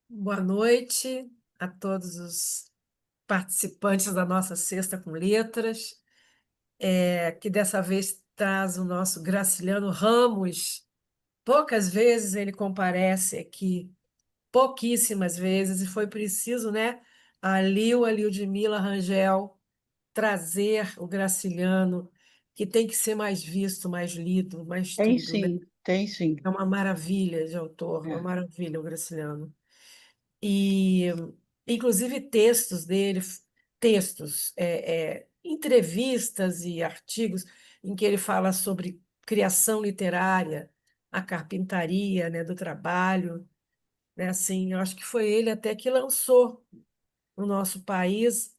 Boa noite a todos os participantes da nossa Sexta com Letras, que dessa vez traz o nosso Graciliano Ramos. Poucas vezes ele comparece aqui, pouquíssimas vezes, e foi preciso, né, a Lildmila Rangel, trazer o Graciliano, que tem que ser mais visto, mais lido, mais Tem tudo, né? sim, tem sim. É uma maravilha de autor, uma É. maravilha o Graciliano. E, inclusive, textos dele, entrevistas e artigos em que ele fala sobre criação literária, a carpintaria, né, do trabalho, né, assim, eu acho que foi ele até que lançou no nosso país,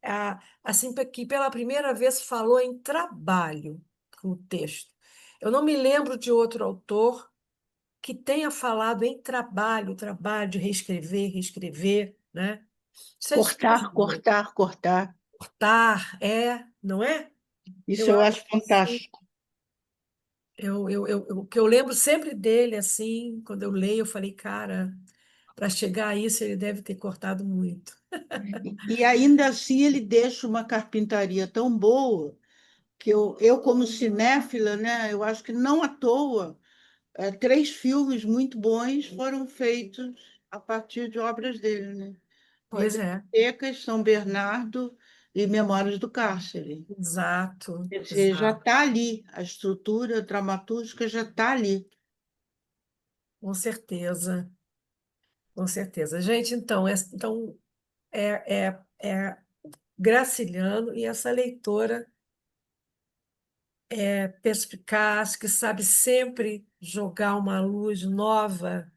assim, que pela primeira vez falou em trabalho com o texto. Eu não me lembro de outro autor que tenha falado em trabalho, trabalho de reescrever, reescrever, né? Isso é Cortar, difícil. cortar, cortar. Cortar, não é? Isso Eu eu acho acho que sim. fantástico. O que eu lembro sempre dele, assim, quando eu leio, eu falei, cara, para chegar a isso, ele deve ter cortado muito. E ainda assim ele deixa uma carpintaria tão boa que eu como cinéfila, né, eu acho que não à toa, três filmes muito bons foram feitos a partir de obras dele, né? Pois é, Bibliotecas, São Bernardo e Memórias do Cárcere. exato, Quer dizer, já exato, está ali, a estrutura dramatúrgica já está ali. com certeza, com certeza. Gente, então, é Graciliano e essa leitora perspicaz, que sabe sempre jogar uma luz nova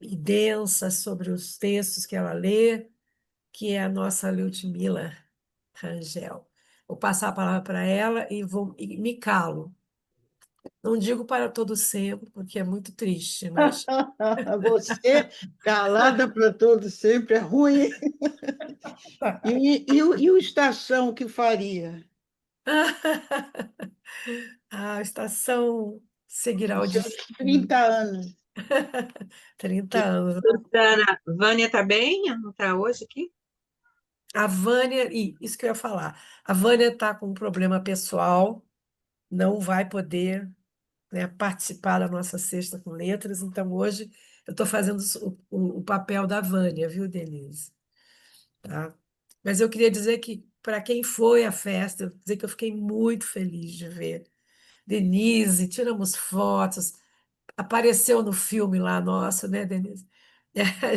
e densa sobre os textos que ela lê, que é a nossa Ludmila Rangel. Vou passar a palavra para ela e me calo. Não digo para todo sempre, porque é muito triste, mas. Você, calada para todo sempre, é ruim. E o Estação que faria? A estação seguirá o Seus destino. 30 anos. 30 anos. Susana, Vânia tá bem? Não tá hoje aqui? A Vânia, e isso que eu ia falar, a Vânia está com um problema pessoal, não vai poder, né, participar da nossa Sexta com Letras, então hoje eu estou fazendo o papel da Vânia, viu, Denise? Tá? Mas eu queria dizer que, para quem foi à festa, eu dizer que eu fiquei muito feliz de ver Denise, tiramos fotos, apareceu no filme lá nosso, né, Denise?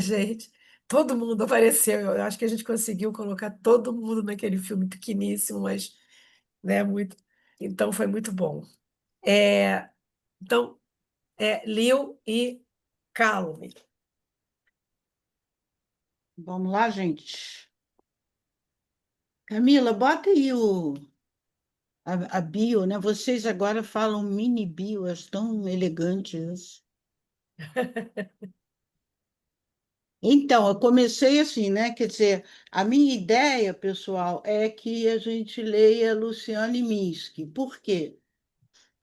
Gente, todo mundo apareceu. Eu acho que a gente conseguiu colocar todo mundo naquele filme pequeníssimo, mas, né, muito. Então foi muito bom. É, então, Liu e Callum. Vamos lá, gente. Camila, bota aí a bio, né? Vocês agora falam mini bio, é tão elegantes. Então, eu comecei assim, né? Quer dizer, a minha ideia, pessoal, é que a gente leia Luciane Minsky. Por quê?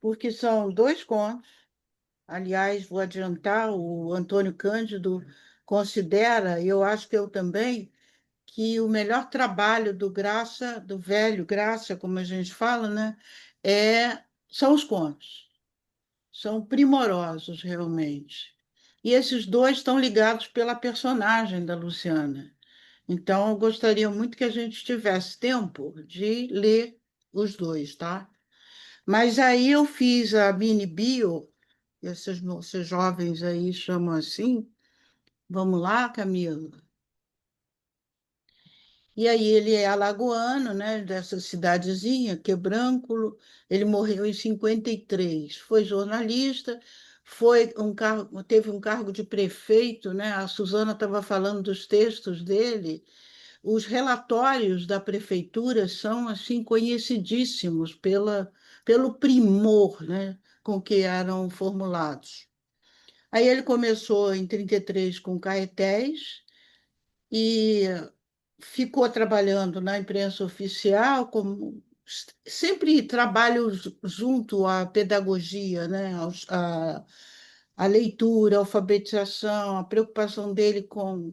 Porque são dois contos. Aliás, vou adiantar, o Antônio Cândido considera, e eu acho que eu também, que o melhor trabalho do Graça, do velho Graça, como a gente fala, né, são os contos. São primorosos, realmente. E esses dois estão ligados pela personagem da Luciana. Então, eu gostaria muito que a gente tivesse tempo de ler os dois, tá? Mas aí eu fiz a mini bio, esses jovens aí chamam assim. Vamos lá, Camila? E aí ele é alagoano, né, dessa cidadezinha, Quebrânculo. Ele morreu em 53. Foi jornalista, teve um cargo de prefeito, né? A Suzana estava falando dos textos dele. Os relatórios da prefeitura são assim conhecidíssimos pelo primor, né, com que eram formulados. Aí ele começou em 33 com Caetés e ficou trabalhando na imprensa oficial, como sempre trabalho junto à pedagogia, né, a leitura, a alfabetização, a preocupação dele com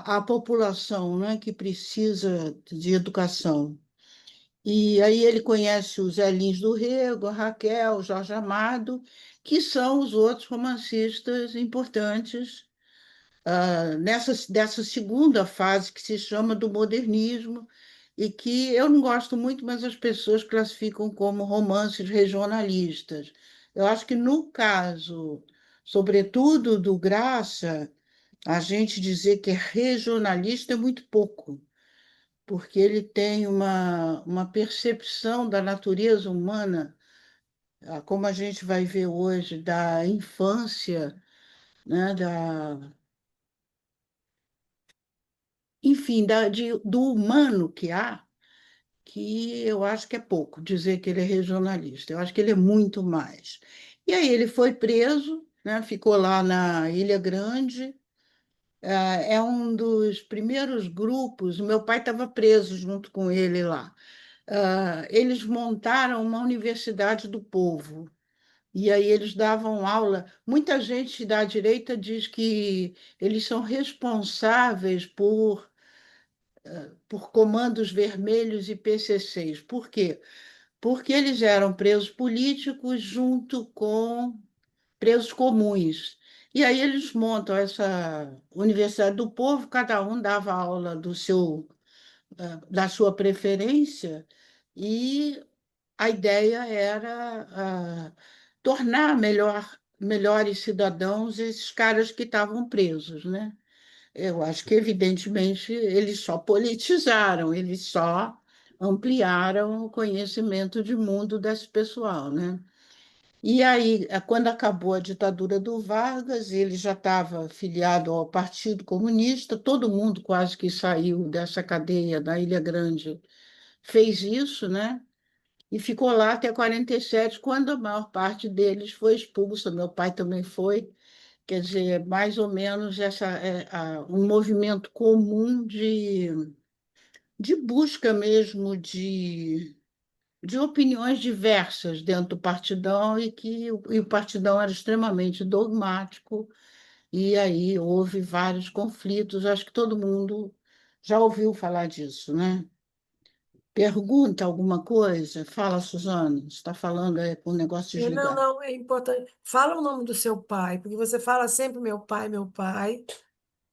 a população, né, que precisa de educação. E aí ele conhece o Zé Lins do Rego, a Raquel, o Jorge Amado, que são os outros romancistas importantes dessa segunda fase que se chama do modernismo e que eu não gosto muito, mas as pessoas classificam como romances regionalistas. Eu acho que no caso, sobretudo do Graça, a gente dizer que é regionalista é muito pouco, porque ele tem uma percepção da natureza humana, como a gente vai ver hoje, da infância, né, enfim, do humano que há, que eu acho que é pouco dizer que ele é regionalista. Eu acho que ele é muito mais. E aí ele foi preso, né, ficou lá na Ilha Grande. É um dos primeiros grupos. O meu pai estava preso junto com ele lá. Eles montaram uma universidade do povo. E aí eles davam aula. Muita gente da direita diz que eles são responsáveis por comandos vermelhos e PCCs. Por quê? Porque eles eram presos políticos junto com presos comuns. E aí eles montam essa Universidade do Povo, cada um dava aula da sua preferência, e a ideia era tornar melhores cidadãos esses caras que estavam presos, né? Eu acho que, evidentemente, eles só politizaram, eles só ampliaram o conhecimento de mundo desse pessoal, né? E aí, quando acabou a ditadura do Vargas, ele já estava filiado ao Partido Comunista, todo mundo quase que saiu dessa cadeia da Ilha Grande fez isso, né? E ficou lá até 47, quando a maior parte deles foi expulsa. Meu pai também foi. Quer dizer, mais ou menos um movimento comum de busca mesmo de opiniões diversas dentro do partidão e o partidão era extremamente dogmático e aí houve vários conflitos. Acho que todo mundo já ouviu falar disso, né? Pergunta alguma coisa? Fala, Suzana. Você está falando aí com o negócio Não, desligado. não, é importante. Fala o nome do seu pai, porque você fala sempre meu pai,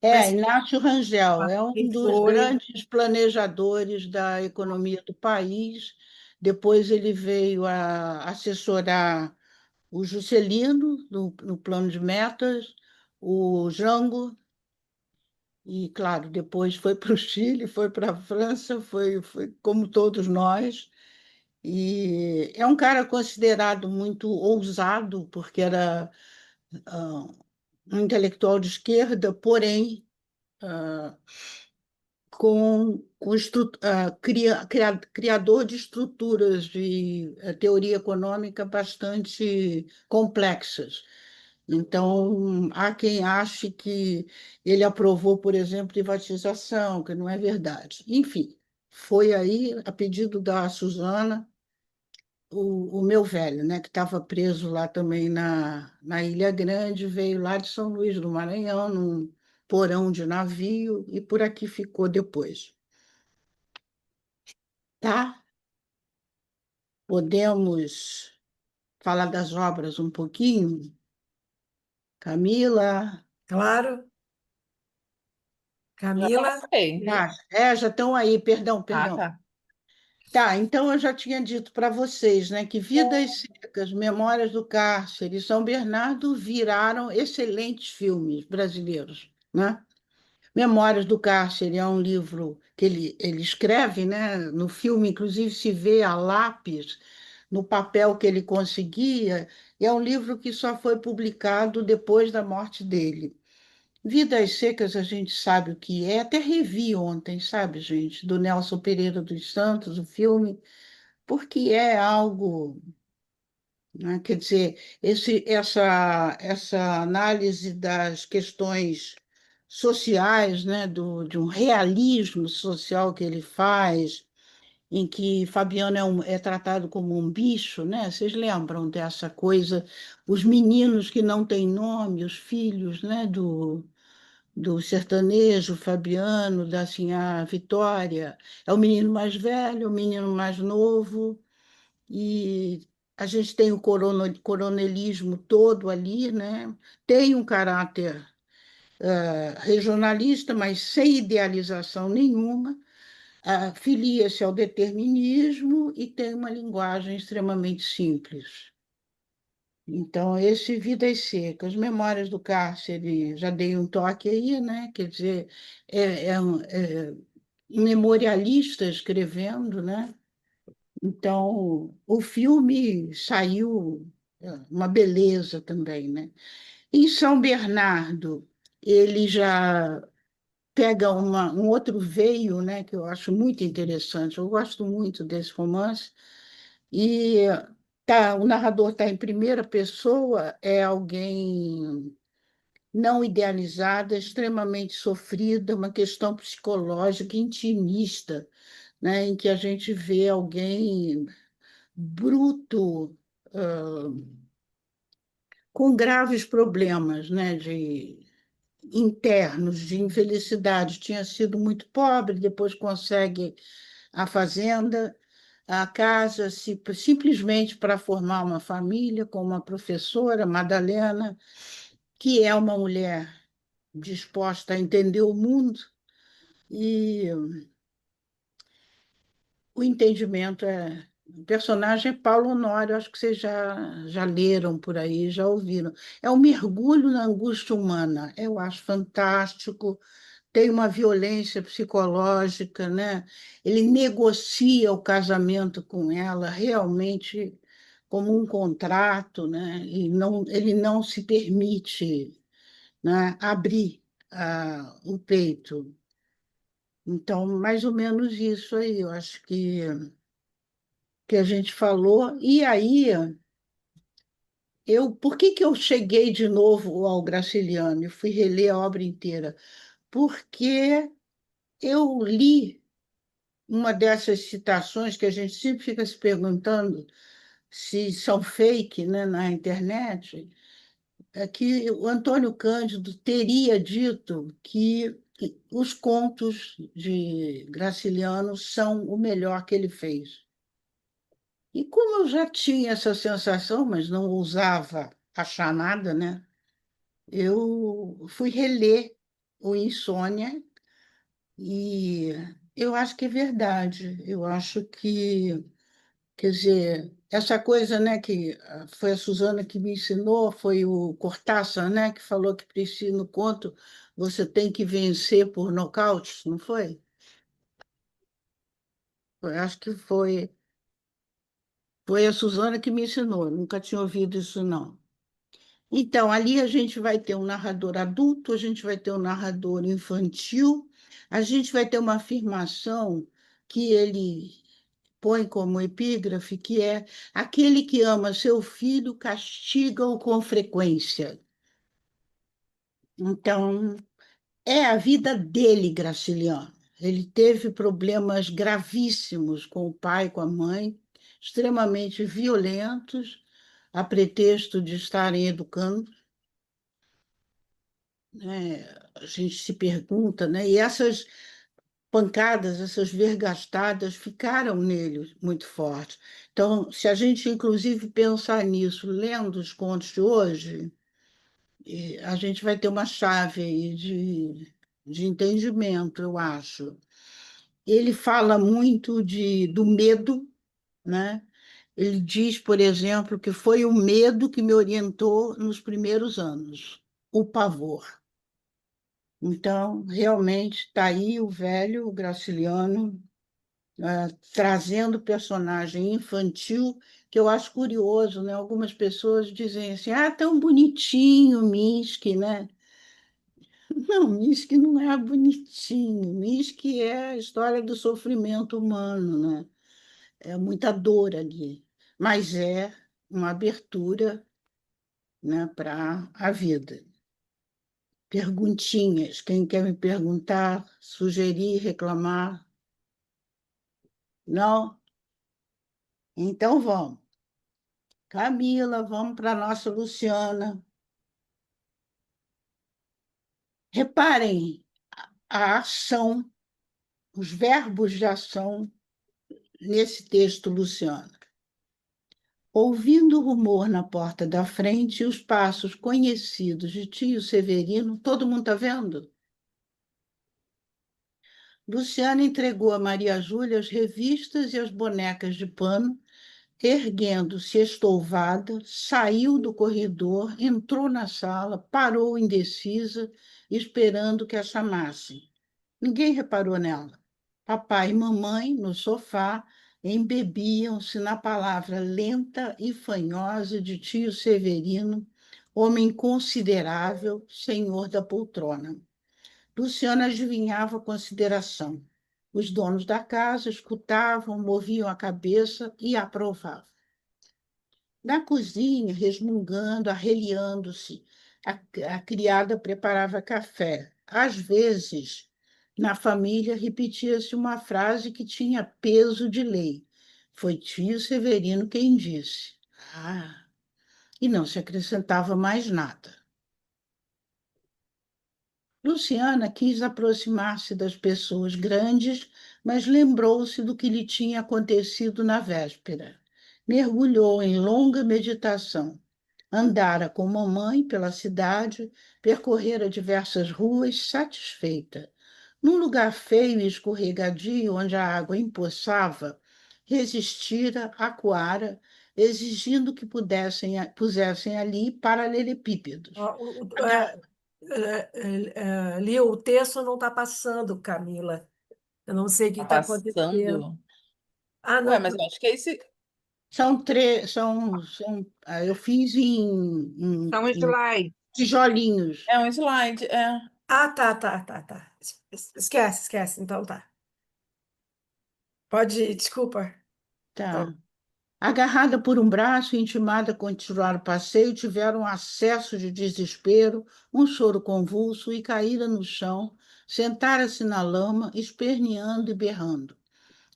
mas Inácio Rangel é um quem dos foi? grandes planejadores da economia do país. Depois ele veio a assessorar o Juscelino no plano de metas, o Jango, e, claro, depois foi para o Chile, foi para a França, foi como todos nós. E é um cara considerado muito ousado, porque era ah, um intelectual de esquerda, porém ah, criador de estruturas de teoria econômica bastante complexas. Então, há quem ache que ele aprovou, por exemplo, privatização, que não é verdade. Enfim, foi aí, a pedido da Suzana, o meu velho, né, que estava preso lá também na Ilha Grande, veio lá de São Luís do Maranhão, num porão de navio, e por aqui ficou depois. Tá? Podemos falar das obras um pouquinho? Camila? Claro, Já Camila. passei. Já estão aí, perdão, Ah, perdão. tá. Tá, então eu já tinha dito para vocês, né, que Vidas Secas, Memórias do Cárcere e São Bernardo viraram excelentes filmes brasileiros, né? Memórias do Cárcere é um livro que ele escreve, né? No filme, inclusive, se vê a lápis no papel que ele conseguia, e é um livro que só foi publicado depois da morte dele. Vidas Secas, a gente sabe o que é, até revi ontem, sabe, gente, do Nelson Pereira dos Santos, o filme, porque é algo, né? Quer dizer, essa análise das questões sociais, né? De um realismo social que ele faz, em que Fabiano é tratado como um bicho, né? Vocês lembram dessa coisa? Os meninos que não têm nome, os filhos, né? Do sertanejo, Fabiano, da assim, a Vitória. É o menino mais velho, o menino mais novo, e a gente tem o coronelismo todo ali, né? Tem um caráter regionalista, mas sem idealização nenhuma, filia-se ao determinismo e tem uma linguagem extremamente simples. Então, esse Vidas Secas, Memórias do Cárcere, já dei um toque aí, né? Quer dizer, um memorialista escrevendo, né? Então, o filme saiu uma beleza também, né? Em São Bernardo, ele já pega um outro veio, né, que eu acho muito interessante. Eu gosto muito desse romance. E o narrador está em primeira pessoa, é alguém não idealizada, extremamente sofrida, uma questão psicológica intimista, né, em que a gente vê alguém bruto, ah, com graves problemas, né, internos, de infelicidade. Tinha sido muito pobre, depois consegue a fazenda, a casa, simplesmente para formar uma família com uma professora, Madalena, que é uma mulher disposta a entender o mundo, e o entendimento é. O personagem é Paulo Honório, acho que vocês já leram por aí, já ouviram. É um mergulho na angústia humana, eu acho fantástico. Tem uma violência psicológica, né? Ele negocia o casamento com ela realmente como um contrato, né? E não, ele não se permite, né, abrir o peito. Então, mais ou menos isso aí, eu acho que a gente falou. E aí, por que que eu cheguei de novo ao Graciliano? Eu fui reler a obra inteira. Porque eu li uma dessas citações que a gente sempre fica se perguntando se são fake, né, na internet, é que o Antônio Cândido teria dito que os contos de Graciliano são o melhor que ele fez. E como eu já tinha essa sensação, mas não ousava achar nada, né? Eu fui reler o Insônia e eu acho que é verdade. Eu acho que, quer dizer, essa coisa, né, que foi a Suzana que me ensinou, foi o Cortázar, né, que falou que precisa, no conto, você tem que vencer por nocaute, não foi? Eu acho que foi a Suzana que me ensinou, eu nunca tinha ouvido isso, não. Então, ali a gente vai ter um narrador adulto, a gente vai ter um narrador infantil, a gente vai ter uma afirmação que ele põe como epígrafe, que é: aquele que ama seu filho castiga-o com frequência. Então, é a vida dele, Graciliano. Ele teve problemas gravíssimos com o pai e com a mãe, extremamente violentos, a pretexto de estarem educando, né? A gente se pergunta, né? E essas pancadas, essas vergastadas ficaram nele muito fortes. Então, se a gente, inclusive, pensar nisso, lendo os contos de hoje, a gente vai ter uma chave aí de entendimento, eu acho. Ele fala muito do medo, né? Ele diz, por exemplo, que foi o medo que me orientou nos primeiros anos, o pavor. Então, realmente, está aí o velho Graciliano, trazendo personagem infantil, que eu acho curioso, né? Algumas pessoas dizem assim, ah, tão bonitinho Minsk, né? Não, Minsk não é bonitinho, Minsk é a história do sofrimento humano, né? É muita dor ali, mas é uma abertura, né, para a vida. Perguntinhas, quem quer me perguntar, sugerir, reclamar? Não? Então vamos. Camila, vamos para a nossa Luciana. Reparem a ação, os verbos de ação nesse texto, Luciana. Ouvindo o rumor na porta da frente e os passos conhecidos de tio Severino, todo mundo está vendo? Luciana entregou a Maria Júlia as revistas e as bonecas de pano, erguendo-se estouvada, saiu do corredor, entrou na sala, parou indecisa, esperando que a chamassem. Ninguém reparou nela. Papai e mamãe, no sofá, embebiam-se na palavra lenta e fanhosa de tio Severino, homem considerável, senhor da poltrona. Luciana adivinhava a consideração. Os donos da casa escutavam, moviam a cabeça e aprovavam. Na cozinha, resmungando, arreliando-se, a criada preparava café. Às vezes, na família, repetia-se uma frase que tinha peso de lei. Foi tio Severino quem disse. Ah, e não se acrescentava mais nada. Luciana quis aproximar-se das pessoas grandes, mas lembrou-se do que lhe tinha acontecido na véspera. Mergulhou em longa meditação. Andara com mamãe pela cidade, percorrera diversas ruas, satisfeita. Num lugar feio e escorregadio, onde a água empoçava, resistira, acuara, exigindo que pusessem ali paralelepípedos. Ó, ali o texto não está passando, Camila. Eu não sei o que Tá está acontecendo. passando. Ah, Ué, não. mas eu acho que é esse. Eu fiz São slide. tijolinhos. É um slide, é. Ah, tá. Esquece. Então tá. Pode ir, desculpa. Tá. Então, Agarrada por um braço e intimada a continuar o passeio, tiveram um acesso de desespero, um choro convulso e caíra no chão, sentara-se na lama, esperneando e berrando.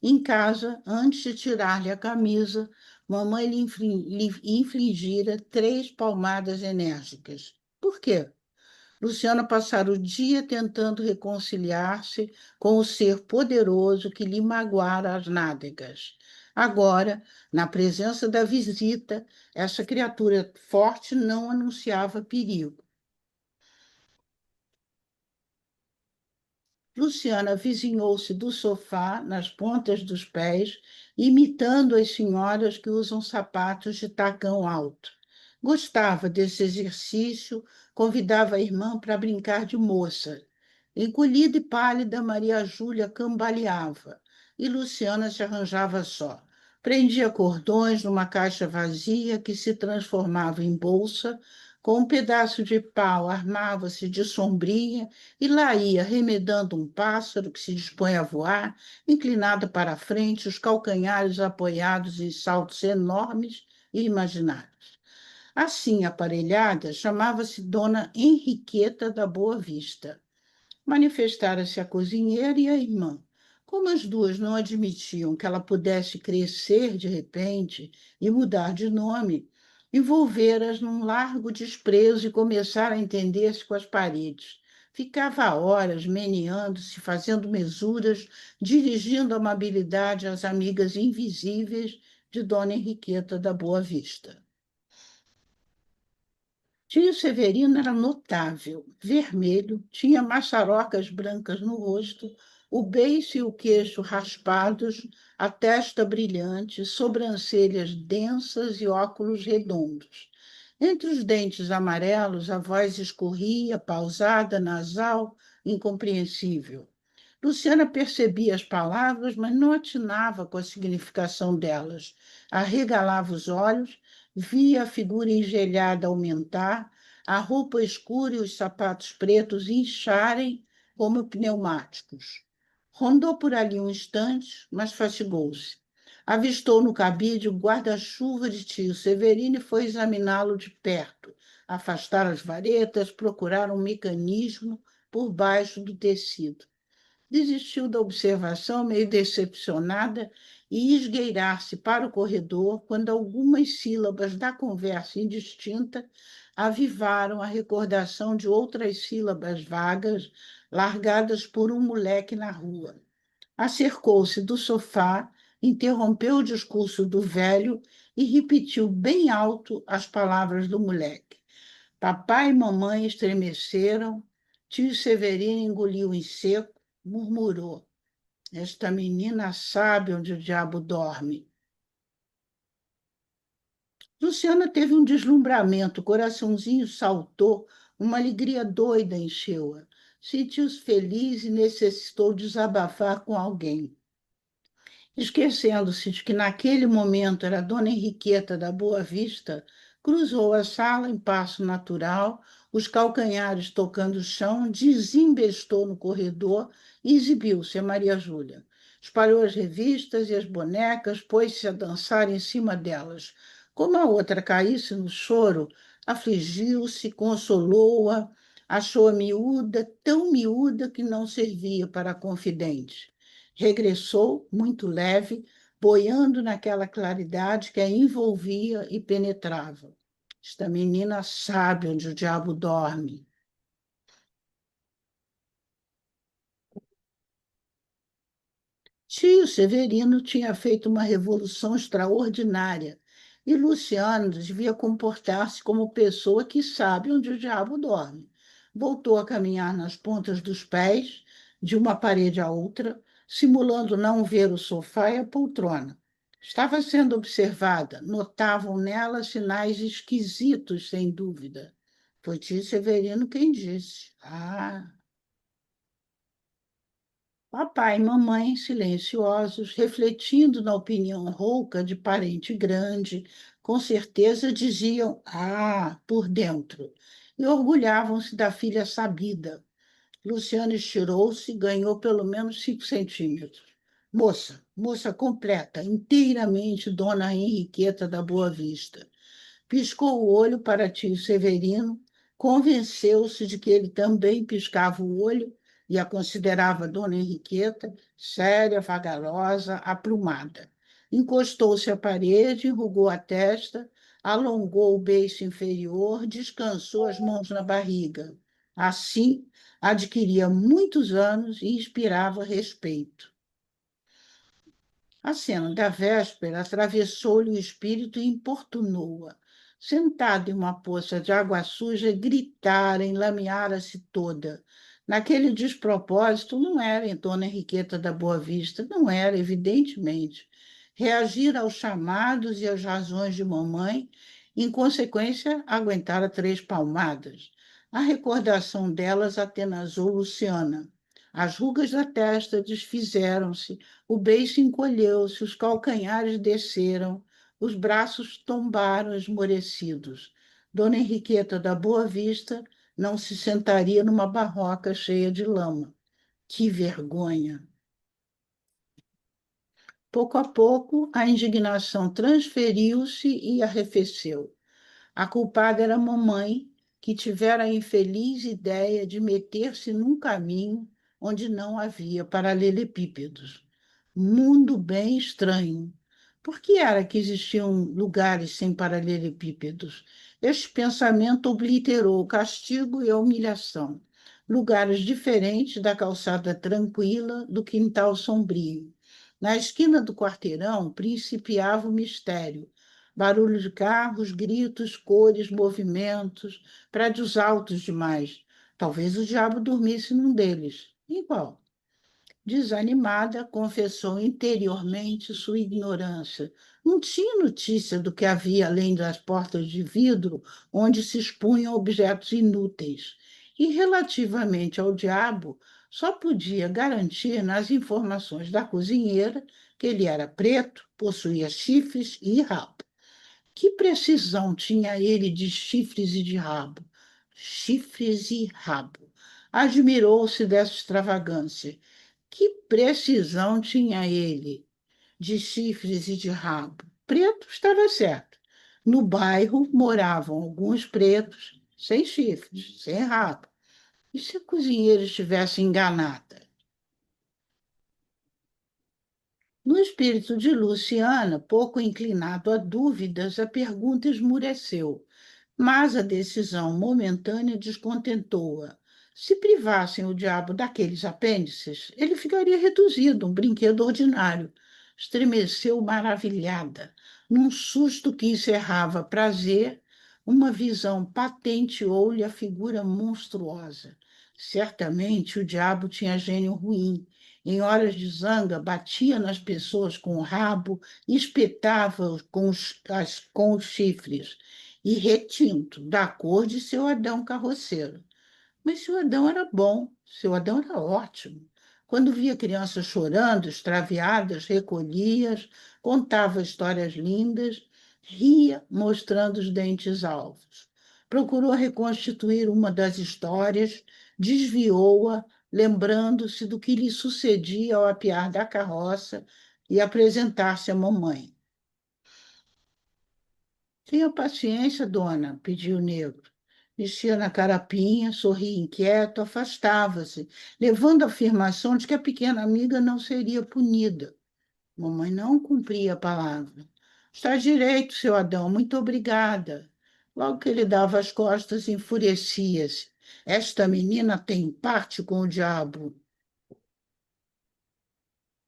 Em casa, antes de tirar-lhe a camisa, mamãe lhe infligira 3 palmadas enérgicas. Por quê? Luciana passara o dia tentando reconciliar-se com o ser poderoso que lhe magoara as nádegas. Agora, na presença da visita, essa criatura forte não anunciava perigo. Luciana avizinhou-se do sofá, nas pontas dos pés, imitando as senhoras que usam sapatos de tacão alto. Gostava desse exercício, convidava a irmã para brincar de moça. Encolhida e pálida, Maria Júlia cambaleava, e Luciana se arranjava só. Prendia cordões numa caixa vazia que se transformava em bolsa, com um pedaço de pau armava-se de sombrinha e lá ia, remedando um pássaro que se dispõe a voar, inclinada para a frente, os calcanhares apoiados em saltos enormes e imaginários. Assim aparelhada, chamava-se Dona Henriqueta da Boa Vista. Manifestara-se a cozinheira e a irmã. Como as duas não admitiam que ela pudesse crescer de repente e mudar de nome, envolveram-as num largo desprezo e começaram a entender-se com as paredes. Ficava horas meneando-se, fazendo mesuras, dirigindo amabilidade às amigas invisíveis de Dona Henriqueta da Boa Vista. Tio Severino era notável, vermelho, tinha maçarocas brancas no rosto, o beiço e o queixo raspados, a testa brilhante, sobrancelhas densas e óculos redondos. Entre os dentes amarelos, a voz escorria, pausada, nasal, incompreensível. Luciana percebia as palavras, mas não atinava com a significação delas. Arregalava os olhos, via a figura engelhada aumentar, a roupa escura e os sapatos pretos incharem como pneumáticos. Rondou por ali um instante, mas fatigou-se. Avistou no cabide o guarda-chuva de tio Severino e foi examiná-lo de perto, afastar as varetas, procurar um mecanismo por baixo do tecido. desistiu da observação, meio decepcionada, e esgueirar-se para o corredor, quando algumas sílabas da conversa indistinta avivaram a recordação de outras sílabas vagas largadas por um moleque na rua. Acercou-se do sofá, interrompeu o discurso do velho e repetiu bem alto as palavras do moleque. Papai e mamãe estremeceram, tio Severino engoliu em seco, murmurou: esta menina sabe onde o diabo dorme. Luciana teve um deslumbramento, o coraçãozinho saltou, uma alegria doida encheu-a. Sentiu-se feliz e necessitou desabafar com alguém. Esquecendo-se de que naquele momento era Dona Henriqueta da Boa Vista, cruzou a sala em passo natural, os calcanhares tocando o chão, desembestou no corredor e exibiu-se a Maria Júlia. Espalhou as revistas e as bonecas, pôs-se a dançar em cima delas. Como a outra caísse no choro, afligiu-se, consolou-a, achou-a miúda, tão miúda que não servia para confidente. Regressou, muito leve, boiando naquela claridade que a envolvia e penetrava. Esta menina sabe onde o diabo dorme. Tio Severino tinha feito uma revolução extraordinária e Luciano devia comportar-se como pessoa que sabe onde o diabo dorme. Voltou a caminhar nas pontas dos pés, de uma parede à outra, simulando não ver o sofá e a poltrona. Estava sendo observada, notavam nela sinais esquisitos, sem dúvida. Foi tio Severino quem disse. Ah, papai e mamãe, silenciosos, refletindo na opinião rouca de parente grande, com certeza diziam "ah" por dentro e orgulhavam-se da filha sabida. Luciana estirou-se e ganhou pelo menos 5 centímetros. Moça completa, inteiramente Dona Henriqueta da Boa Vista. Piscou o olho para tio Severino, convenceu-se de que ele também piscava o olho e a considerava Dona Henriqueta, séria, vagarosa, aprumada. Encostou-se à parede, enrugou a testa, alongou o beiço inferior, descansou as mãos na barriga. Assim, adquiria muitos anos e inspirava respeito. A cena da véspera atravessou-lhe o espírito e importunou-a. Sentada em uma poça de água suja, gritara, enlameara-se toda. Naquele despropósito, não era em Dona Henriqueta da Boa Vista, não era, evidentemente. Reagir aos chamados e às razões de mamãe, em consequência, aguentara 3 palmadas. A recordação delas atenazou Luciana. As rugas da testa desfizeram-se, o beiço encolheu-se, os calcanhares desceram, os braços tombaram esmorecidos. Dona Henriqueta da Boa Vista não se sentaria numa barroca cheia de lama. Que vergonha! Pouco a pouco, a indignação transferiu-se e arrefeceu. A culpada era a mamãe, que tivera a infeliz ideia de meter-se num caminho onde não havia paralelepípedos. Mundo bem estranho. Por que era que existiam lugares sem paralelepípedos? Este pensamento obliterou o castigo e a humilhação. Lugares diferentes da calçada tranquila, do quintal sombrio. Na esquina do quarteirão principiava o mistério. Barulho de carros, gritos, cores, movimentos, prédios altos demais. Talvez o diabo dormisse num deles. Igual. Desanimada, confessou interiormente sua ignorância. Não tinha notícia do que havia além das portas de vidro onde se expunham objetos inúteis. E, relativamente ao diabo, só podia garantir nas informações da cozinheira que ele era preto, possuía chifres e rabo. Que precisão tinha ele de chifres e de rabo? Chifres e rabo. Admirou-se dessa extravagância. Que precisão tinha ele de chifres e de rabo? Preto estava certo. No bairro moravam alguns pretos, sem chifres, sem rabo. E se a cozinheira estivesse enganada? No espírito de Luciana, pouco inclinado a dúvidas, a pergunta esmureceu, mas a decisão momentânea descontentou-a. Se privassem o diabo daqueles apêndices, ele ficaria reduzido, um brinquedo ordinário. Estremeceu maravilhada. Num susto que encerrava prazer, uma visão patenteou-lhe a figura monstruosa. Certamente o diabo tinha gênio ruim. Em horas de zanga, batia nas pessoas com o rabo, espetava-os com os chifres e retinto, da cor de seu Adão carroceiro. Mas seu Adão era bom, seu Adão era ótimo. Quando via crianças chorando, extraviadas, recolhia-as, contava histórias lindas, ria, mostrando os dentes alvos. Procurou reconstituir uma das histórias, desviou-a, lembrando-se do que lhe sucedia ao apear da carroça e apresentar-se à mamãe. Tenha paciência, dona, pediu o negro. Mexia na carapinha, sorria inquieto, afastava-se, levando a afirmação de que a pequena amiga não seria punida. Mamãe não cumpria a palavra. Está direito, seu Adão, muito obrigada. Logo que ele dava as costas, enfurecia-se. Esta menina tem parte com o diabo.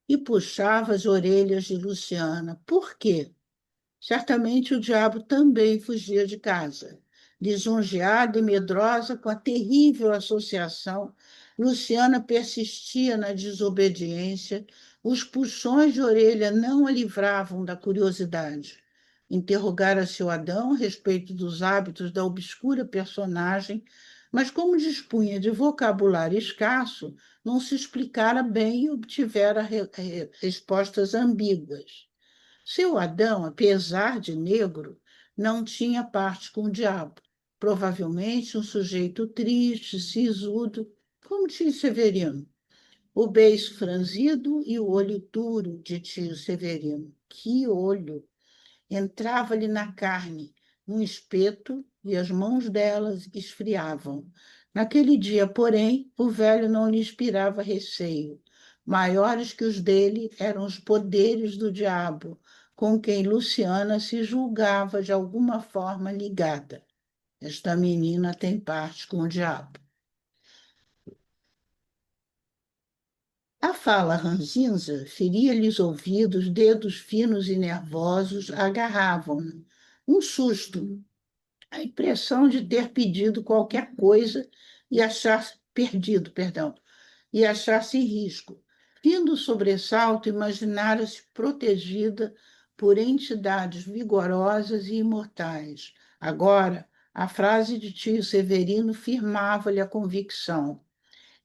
E puxava as orelhas de Luciana. Por quê? Certamente o diabo também fugia de casa. Lisonjeada e medrosa com a terrível associação, Luciana persistia na desobediência, os puxões de orelha não a livravam da curiosidade. Interrogara seu Adão a respeito dos hábitos da obscura personagem, mas como dispunha de vocabulário escasso, não se explicara bem e obtivera respostas ambíguas. Seu Adão, apesar de negro, não tinha parte com o diabo. Provavelmente um sujeito triste, sisudo, como tio Severino. O beiço franzido e o olho duro de tio Severino. Que olho! Entrava-lhe na carne um espeto e as mãos delas esfriavam. Naquele dia, porém, o velho não lhe inspirava receio. Maiores que os dele eram os poderes do diabo, com quem Luciana se julgava de alguma forma ligada. Esta menina tem parte com o diabo. A fala ranzinza feria-lhe os ouvidos, dedos finos e nervosos agarravam-no. Um susto, a impressão de ter pedido qualquer coisa e achar-se perdido, perdão, e achar-se em risco. Vindo o sobressalto, imaginara-se protegida por entidades vigorosas e imortais. Agora, a frase de tio Severino firmava-lhe a convicção.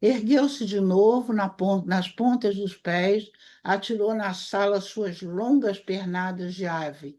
Ergueu-se de novo nas pontas dos pés, atirou na sala suas longas pernadas de ave.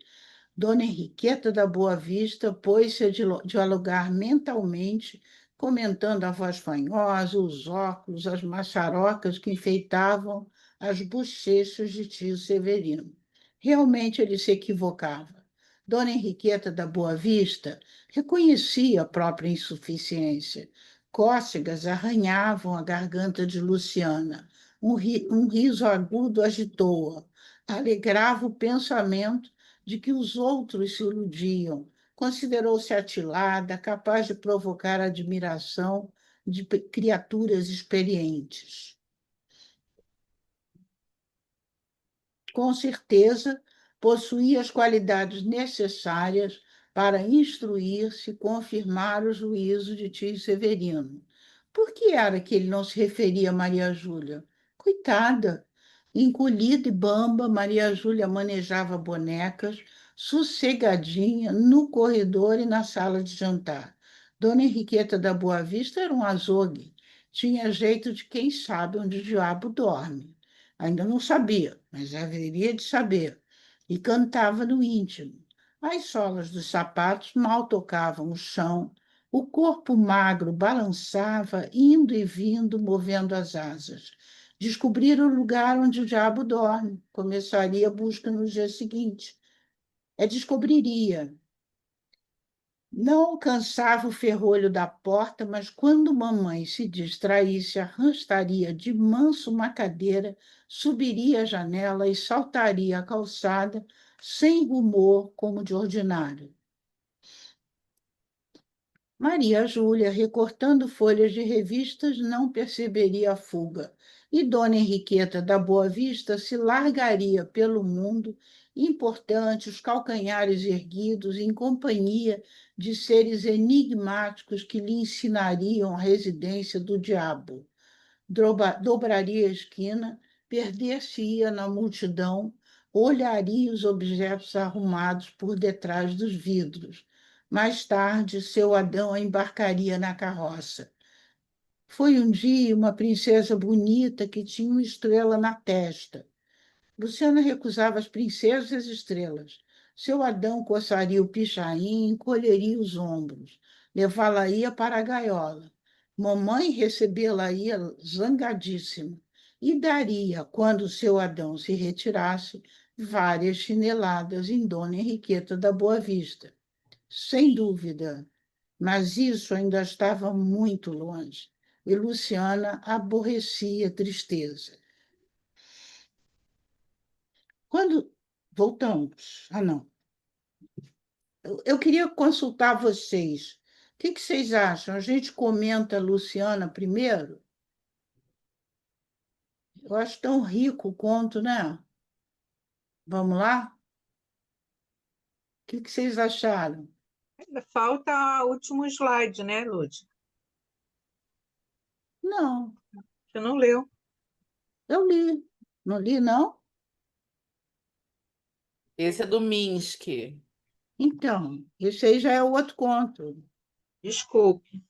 Dona Henriqueta da Boa Vista pôs-se a dialogar mentalmente, comentando a voz fanhosa, os óculos, as macharocas que enfeitavam as bochechas de tio Severino. Realmente ele se equivocava. Dona Henriqueta da Boa Vista reconhecia a própria insuficiência. Cócegas arranhavam a garganta de Luciana. Um riso agudo agitou-a. Alegrava o pensamento de que os outros se iludiam. Considerou-se atilada, capaz de provocar a admiração de criaturas experientes. Com certeza, possuía as qualidades necessárias para instruir-se e confirmar o juízo de tio Severino. Por que era que ele não se referia a Maria Júlia? Coitada! Encolhida e bamba, Maria Júlia manejava bonecas, sossegadinha, no corredor e na sala de jantar. Dona Henriqueta da Boa Vista era um azogue. Tinha jeito de quem sabe onde o diabo dorme. Ainda não sabia, mas haveria de saber. E cantava no íntimo. As solas dos sapatos mal tocavam o chão, o corpo magro balançava, indo e vindo, movendo as asas. Descobrir o lugar onde o diabo dorme. Começaria a busca no dia seguinte. Descobriria. Não alcançava o ferrolho da porta, mas quando mamãe se distraísse, arrastaria de manso uma cadeira, subiria a janela e saltaria a calçada, sem rumor, como de ordinário. Maria Júlia, recortando folhas de revistas, não perceberia a fuga, e Dona Henriqueta da Boa Vista se largaria pelo mundo, importante, os calcanhares erguidos, em companhia de seres enigmáticos que lhe ensinariam a residência do diabo. Dobraria a esquina, perder-se-ia na multidão, olharia os objetos arrumados por detrás dos vidros. Mais tarde, seu Adão a embarcaria na carroça. Foi um dia uma princesa bonita que tinha uma estrela na testa. Luciana recusava as princesas e as estrelas. Seu Adão coçaria o pichain, encolheria os ombros, levá-la-ia para a gaiola. Mamãe recebê-la-ia zangadíssima e daria, quando seu Adão se retirasse, várias chineladas em Dona Henriqueta da Boa Vista. Sem dúvida, mas isso ainda estava muito longe, e Luciana aborrecia a tristeza. Quando voltamos, não. Eu queria consultar vocês. O que vocês acham? A gente comenta a Luciana primeiro? Eu acho tão rico o conto, né? Vamos lá? O que vocês acharam? Ainda falta o último slide, né, Lúcia? Não, Você não leu. eu li. Não li, não? Esse é do Minsky. Então, esse aí já é o outro conto. Desculpe.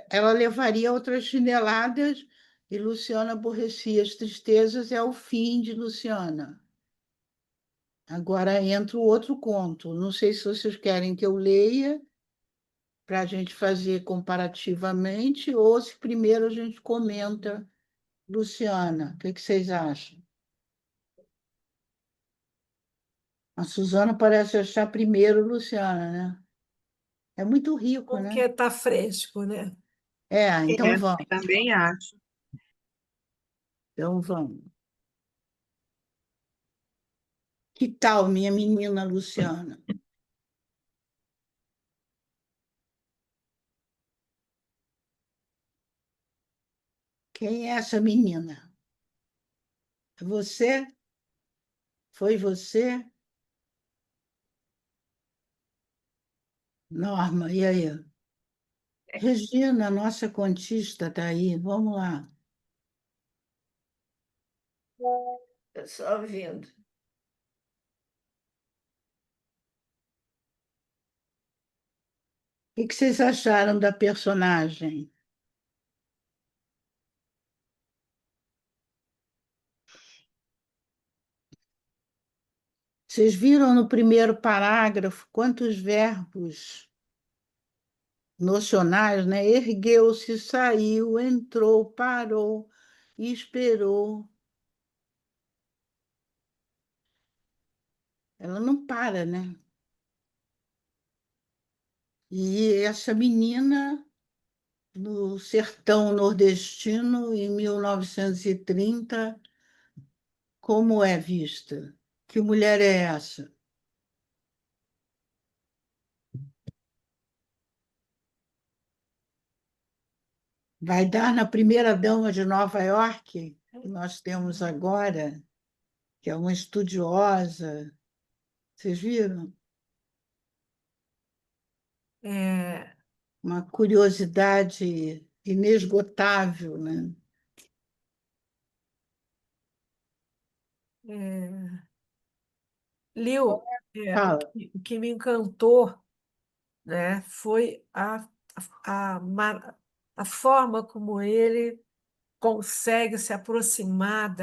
Ela levaria outras chineladas e Luciana aborrecia as tristezas, é o fim de Luciana. Agora entra o outro conto. Não sei se vocês querem que eu leia para a gente fazer comparativamente ou se primeiro a gente comenta Luciana. O que vocês acham? A Suzana parece achar primeiro Luciana, né? É muito rico, né? Porque está fresco, né? Então vamos. Também acho. Então vamos. Que tal, minha menina Luciana? Quem é essa menina? É você? Foi você? Norma, e aí? Regina, nossa contista, está aí. Vamos lá. É só vindo. O que vocês acharam da personagem? Vocês viram no primeiro parágrafo quantos verbos nocionais, né? Ergueu-se, saiu, entrou, parou, esperou. Ela não para, né? E essa menina, no sertão nordestino, em 1930, como é vista? Que mulher é essa? Vai dar na primeira dama de Nova York, que nós temos agora, que é uma estudiosa. Vocês viram? É, Uma curiosidade inesgotável, né? é, Liu, Fala. o que me encantou, né, foi a forma como ele consegue se aproximar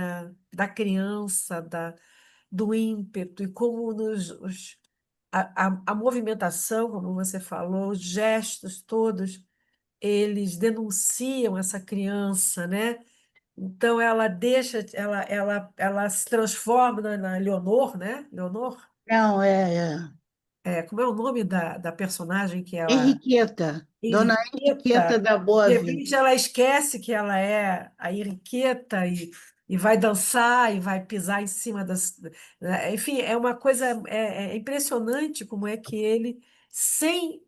da criança, do ímpeto, e como a movimentação, como você falou, os gestos todos, eles denunciam essa criança, né? Então ela se transforma na Leonor, né? Leonor? Não, Como é o nome da personagem que ela... Henriqueta, Dona Henriqueta Henriqueta. da Boa De repente Vida. ela esquece que ela é a Henriqueta e vai dançar e vai pisar em cima das... Enfim, é uma coisa... É impressionante como é que ele, sem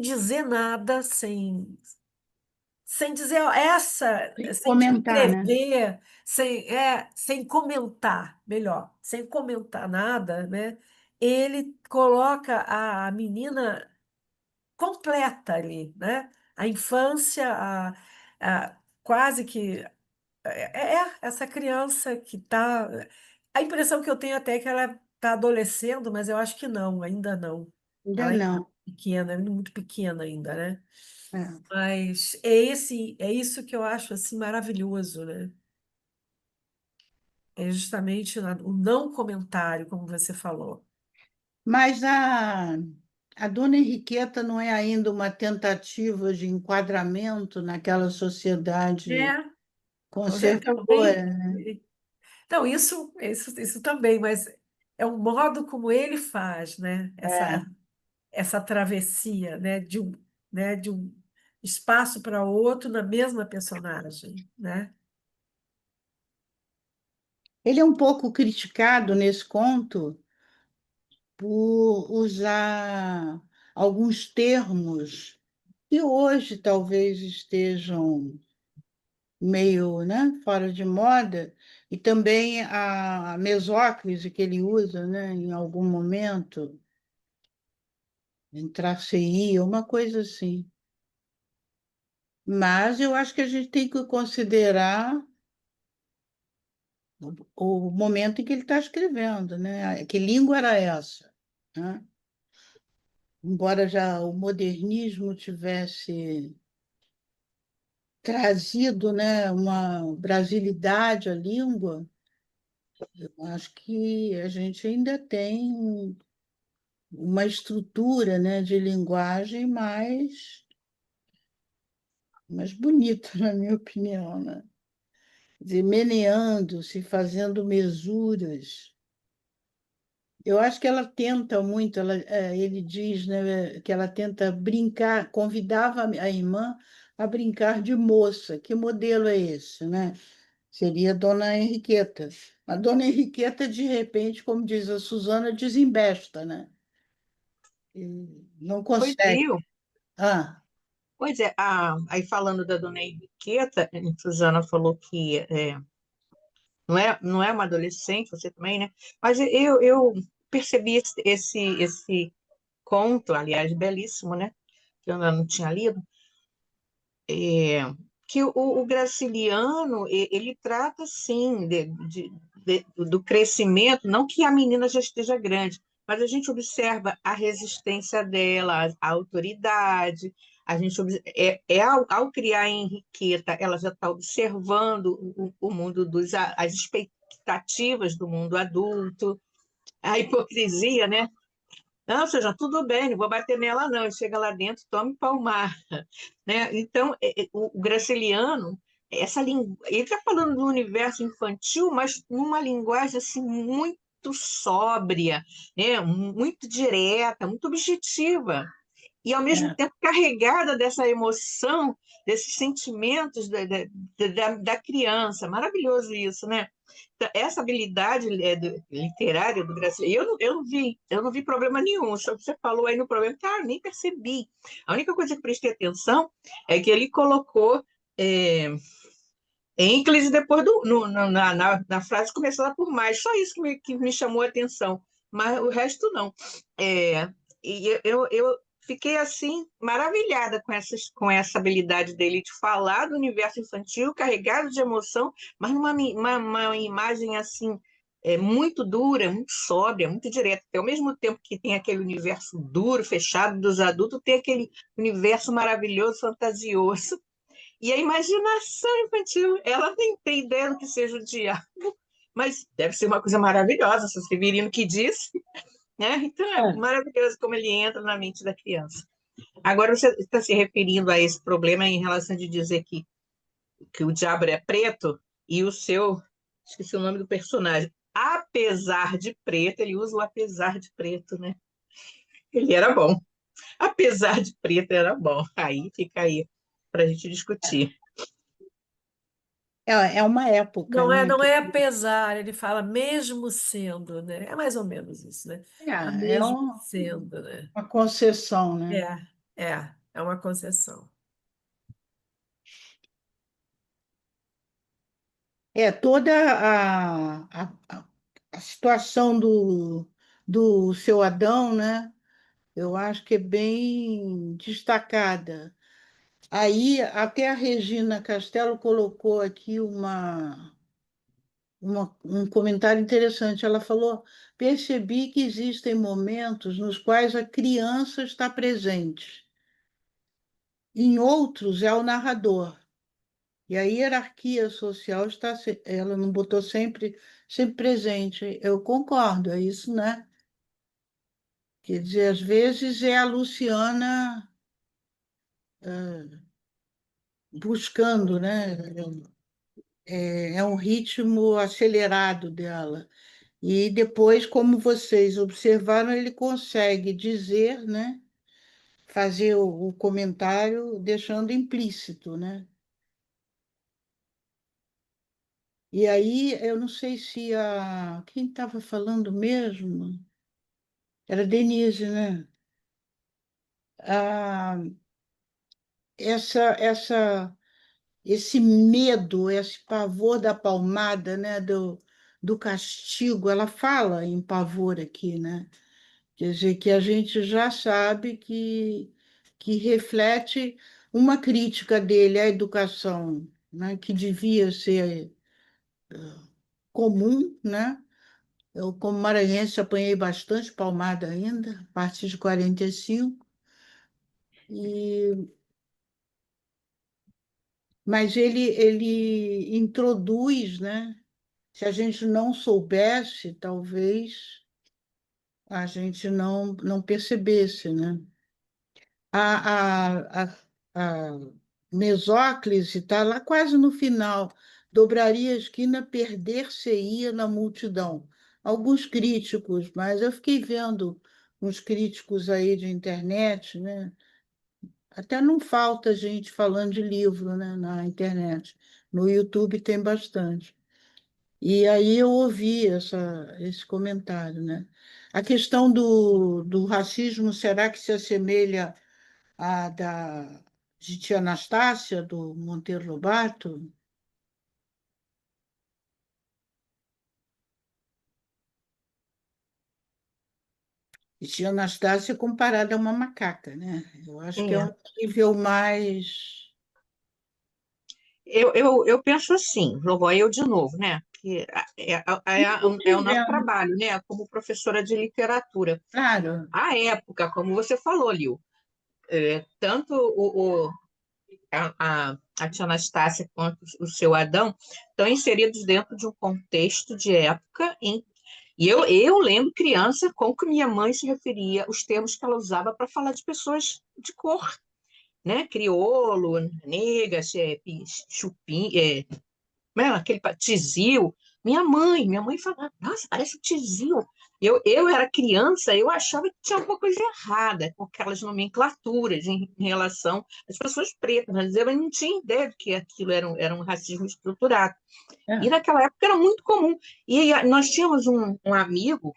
dizer nada, sem dizer Sem sem comentar, né? descrever, sem comentar, melhor, sem comentar nada, né? Ele coloca a menina completa ali, né? A infância, quase que essa criança que está. A impressão que eu tenho até é que ela está adolescendo, mas eu acho que não, ainda não. Ainda Ela ainda não. é pequena, muito pequena ainda, né? É. Mas é isso que eu acho assim maravilhoso, né? É justamente o não comentário, como você falou. Mas a Dona Henriqueta não é ainda uma tentativa de enquadramento naquela sociedade É, conservadora, também. né? Então, isso também, mas é o modo como ele faz, né? É. Essa travessia, né? De um espaço para outro na mesma personagem, né? Ele é um pouco criticado nesse conto por usar alguns termos que hoje talvez estejam meio, né, fora de moda, e também a mesóclise que ele usa, né, em algum momento, entrar CI, uma coisa assim. Mas eu acho que a gente tem que considerar o momento em que ele está escrevendo, né? Que língua era essa, né? Embora já o modernismo tivesse trazido, né, uma brasilidade à língua, eu acho que a gente ainda tem uma estrutura, né, de linguagem mais bonita, na minha opinião, né? Quer dizer, meneando-se, fazendo mesuras. Eu acho que ela tenta muito, ele diz, né, que ela tenta brincar, convidava a irmã a brincar de moça. Que modelo é esse, né? Seria Dona Henriqueta. A Dona Henriqueta, de repente, como diz a Suzana, desembesta, né? E não Pois consegue. viu? Ah, Pois é, aí falando da Dona Henriqueta, a Suzana falou que não é uma adolescente, você também, né? Mas eu percebi esse conto, aliás, belíssimo, né? Que eu ainda não tinha lido, é, que o Graciliano, ele trata, sim, do crescimento, não que a menina já esteja grande, mas a gente observa a resistência dela, a autoridade, ao criar a Henriqueta, ela já está observando o mundo as expectativas do mundo adulto, a hipocrisia, né? Não, seja, tudo bem, não vou bater nela, não. E chega lá dentro, tome palmar, né? Então, o Graciliano, ele está falando do universo infantil, mas numa linguagem assim muito sóbria, né? Muito direta, muito objetiva e, ao mesmo é. tempo, carregada dessa emoção, desses sentimentos da criança. Maravilhoso isso, né? Então, essa habilidade literária do Graciliano, eu não vi problema nenhum. Só que você falou aí no problema, cara, nem percebi. A única coisa que prestei atenção é que ele colocou ênclise depois na frase começada por mais. Só isso que me chamou a atenção, mas o resto não. E eu fiquei assim maravilhada com essa habilidade dele de falar do universo infantil, carregado de emoção, mas uma imagem assim muito dura, muito sóbria, muito direta. Porque ao mesmo tempo que tem aquele universo duro, fechado dos adultos, tem aquele universo maravilhoso, fantasioso. E a imaginação infantil, ela nem tem ideia do que seja o diabo, mas deve ser uma coisa maravilhosa, se o Severino que disse, né? Então é É. maravilhoso como ele entra na mente da criança. Agora você está se referindo a esse problema em relação de dizer que o diabo é preto e esqueci o nome do personagem, apesar de preto, ele usa o apesar de preto, né? Ele era bom. Apesar de preto, era bom. Aí fica aí para a gente discutir. É uma época, né? Não é apesar, ele fala mesmo sendo, né? É mais ou menos isso, né? A É mesmo sendo, né? uma concessão, né? É uma concessão. Toda a situação do seu Adão, né? Eu acho que é bem destacada. Aí, até a Regina Castelo colocou aqui um comentário interessante. Ela falou: percebi que existem momentos nos quais a criança está presente, em outros é o narrador. E a hierarquia social está, ela não botou sempre presente. Eu concordo, é isso, né? Quer dizer, às vezes é a Luciana buscando, né? É um ritmo acelerado dela. E depois, como vocês observaram, ele consegue dizer, né? Fazer o comentário deixando implícito, né? E aí, eu não sei se quem estava falando mesmo era Denise, né? Ah, esse medo, esse pavor da palmada, né? Do castigo, ela fala em pavor aqui, né? Quer dizer, que a gente já sabe que reflete uma crítica dele à educação, né? Que devia ser comum, né? Eu, como maranhense, apanhei bastante palmada ainda, a partir de 45, mas ele introduz, né? Se a gente não soubesse, talvez a gente não percebesse, né? A Mesóclise está lá quase no final. Dobraria a esquina, perder-se-ia na multidão. Alguns críticos, mas eu fiquei vendo uns críticos aí de internet, né? Até não falta gente falando de livro, né, na internet. No YouTube tem bastante. E aí eu ouvi esse comentário, né? A questão do racismo, será que se assemelha de tia Anastácia, do Monteiro Lobato? E tia Anastácia comparada a uma macaca, né? Eu acho que é É. um nível mais... Eu penso assim, vou eu de novo, né? Que é o nosso Vivendo, trabalho, né? Como professora de literatura. claro. A época, como você falou, Liu, tanto a tia Anastácia quanto o seu Adão estão inseridos dentro de um contexto de época e eu lembro criança como que minha mãe se referia, os termos que ela usava para falar de pessoas de cor, né? Criolo, nega, chupim, aquele tizil. Minha mãe falava, nossa, parece um tizil. Eu era criança, eu achava que tinha alguma coisa errada com aquelas nomenclaturas em relação às pessoas pretas, mas eu não tinha ideia de que aquilo era um racismo estruturado. E É. naquela época era muito comum. E nós tínhamos um amigo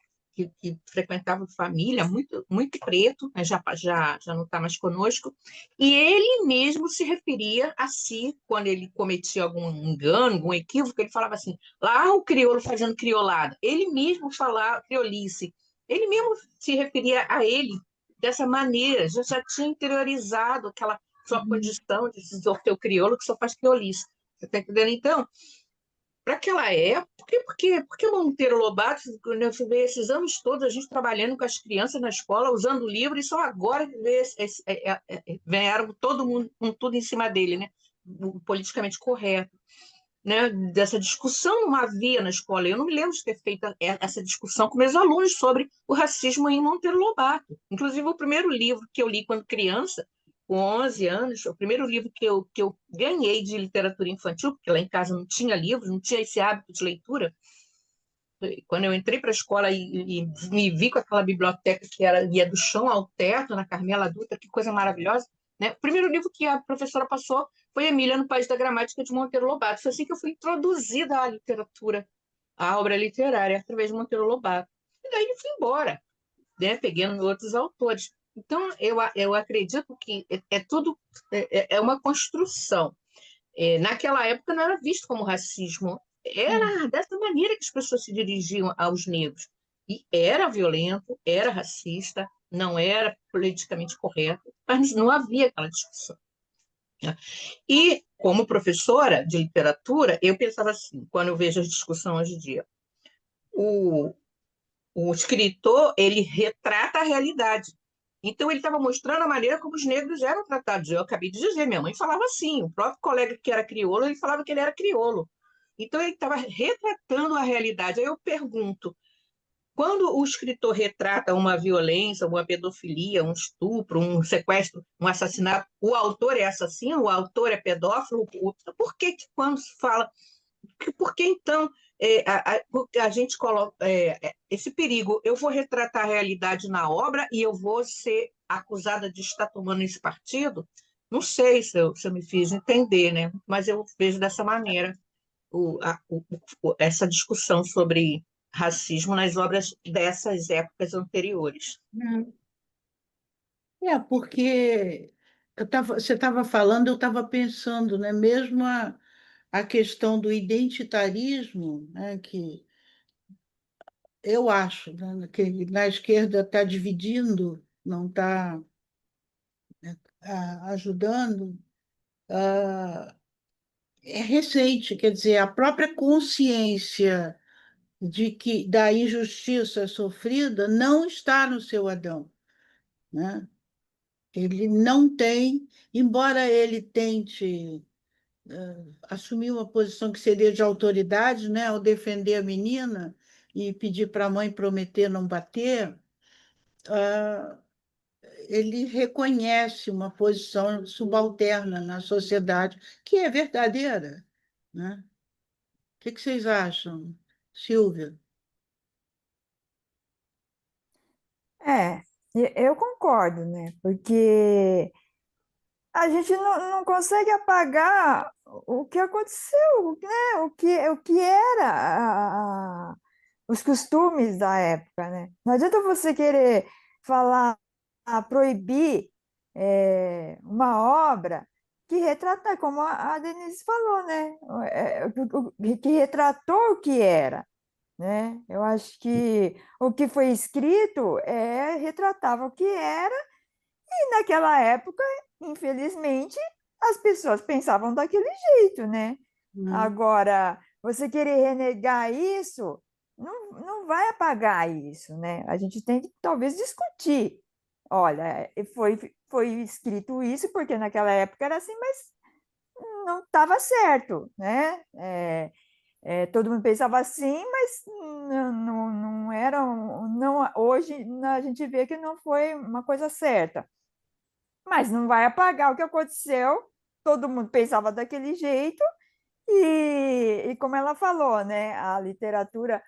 que frequentava família, muito, muito preto, né, já não está mais conosco, e ele mesmo se referia a si, quando ele cometia algum engano, algum equívoco, ele falava assim, lá o crioulo fazendo criolada. Ele mesmo falava criolice. Ele mesmo se referia a ele dessa maneira, já tinha interiorizado aquela sua condição de ser o crioulo que só faz criolice. Você está entendendo? Então, para aquela época, porque Monteiro Lobato, né, você vê esses anos todos a gente trabalhando com as crianças na escola, usando o livro, e só agora vieram todo mundo com tudo em cima dele, né? O politicamente correto. Né? Dessa discussão não havia na escola. Eu não me lembro de ter feito essa discussão com meus alunos sobre o racismo em Monteiro Lobato. Inclusive, o primeiro livro que eu li quando criança, com 11 anos, o primeiro livro que eu ganhei de literatura infantil, porque lá em casa não tinha livros, não tinha esse hábito de leitura, Quando eu entrei para a escola e me vi com aquela biblioteca que ia do chão ao teto, na Carmela Dutra, que coisa maravilhosa, né? O primeiro livro que a professora passou foi Emília no País da Gramática, de Monteiro Lobato. Foi assim que eu fui introduzida à literatura, à obra literária, através de Monteiro Lobato. E daí eu fui embora, né? Pegando outros autores. Então, eu acredito que é tudo é uma construção. Naquela época não era visto como racismo. Era dessa maneira que as pessoas se dirigiam aos negros. E era violento, era racista, não era politicamente correto, mas não havia aquela discussão, né? E, como professora de literatura, eu pensava assim, quando eu vejo a discussão hoje em dia, o, o escritor, ele retrata a realidade. Então, ele estava mostrando a maneira como os negros eram tratados. Eu acabei de dizer, minha mãe falava assim, o próprio colega que era crioulo, ele falava que ele era crioulo. Então, ele estava retratando a realidade. Aí eu pergunto, quando o escritor retrata uma violência, uma pedofilia, um estupro, um sequestro, um assassinato, o autor é assassino, o autor é pedófilo, por que quando se fala por que então a gente coloca esse perigo? Eu vou retratar a realidade na obra e eu vou ser acusada de estar tomando esse partido? Não sei se eu me fiz entender, né? Mas eu vejo dessa maneira essa discussão sobre racismo nas obras dessas épocas anteriores. Porque você estava falando, eu estava pensando, né? Mesmo a questão do identitarismo, né? Que eu acho, né, que na esquerda está dividindo, não está ajudando, é recente, quer dizer, a própria consciência de que da injustiça sofrida não está no seu Adão, né? Ele não tem, embora ele tente assumir uma posição que seria de autoridade, né, ao defender a menina e pedir para a mãe prometer não bater, ele reconhece uma posição subalterna na sociedade, que é verdadeira, né? O que vocês acham, Silvia? É, eu concordo, né? Porque a gente não consegue apagar o que aconteceu, né? O que era os costumes da época, né? Não adianta você querer falar, proibir uma obra que retrata, como a Denise falou, né? Que retratou o que era, né? Eu acho que o que foi escrito retratava o que era, e naquela época, infelizmente, as pessoas pensavam daquele jeito, né? Hum. Agora, você querer renegar isso, não vai apagar isso, né? A gente tem que talvez discutir. Olha, foi escrito isso porque naquela época era assim, mas não estava certo, né? Todo mundo pensava assim, mas não era. Não, hoje a gente vê que não foi uma coisa certa. Mas não vai apagar o que aconteceu. Todo mundo pensava daquele jeito, e como ela falou, né, a literatura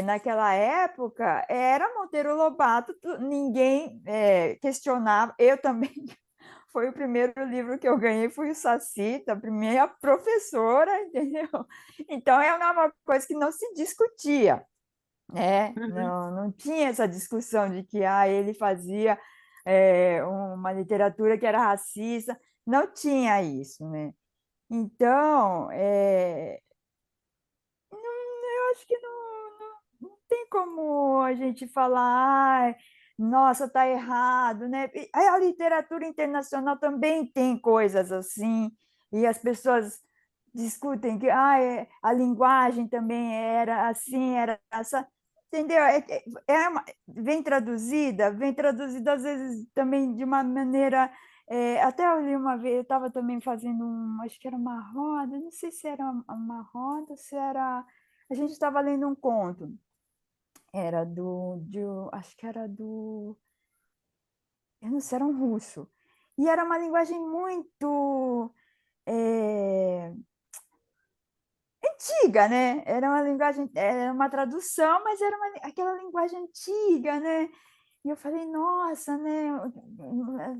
naquela época era Monteiro Lobato, ninguém questionava. Eu também, foi o primeiro livro que eu ganhei, foi o Saci, a primeira professora, entendeu? Então é uma coisa que não se discutia, né? Uhum. Não tinha essa discussão de que ele fazia uma literatura que era racista, não tinha isso, né? Então, eu acho que não tem como a gente falar, "Ai, nossa, tá errado, né?" A literatura internacional também tem coisas assim, e as pessoas discutem que a linguagem também era assim, era essa, entendeu? Vem traduzida às vezes também de uma maneira. Até eu li uma vez, eu estava também fazendo acho que era uma roda, não sei se era uma roda, se era. A gente estava lendo um conto, era acho que era eu não sei, era um russo. E era uma linguagem muito antiga, né? Era uma linguagem, era uma tradução, mas era aquela linguagem antiga, né? E eu falei, nossa, né?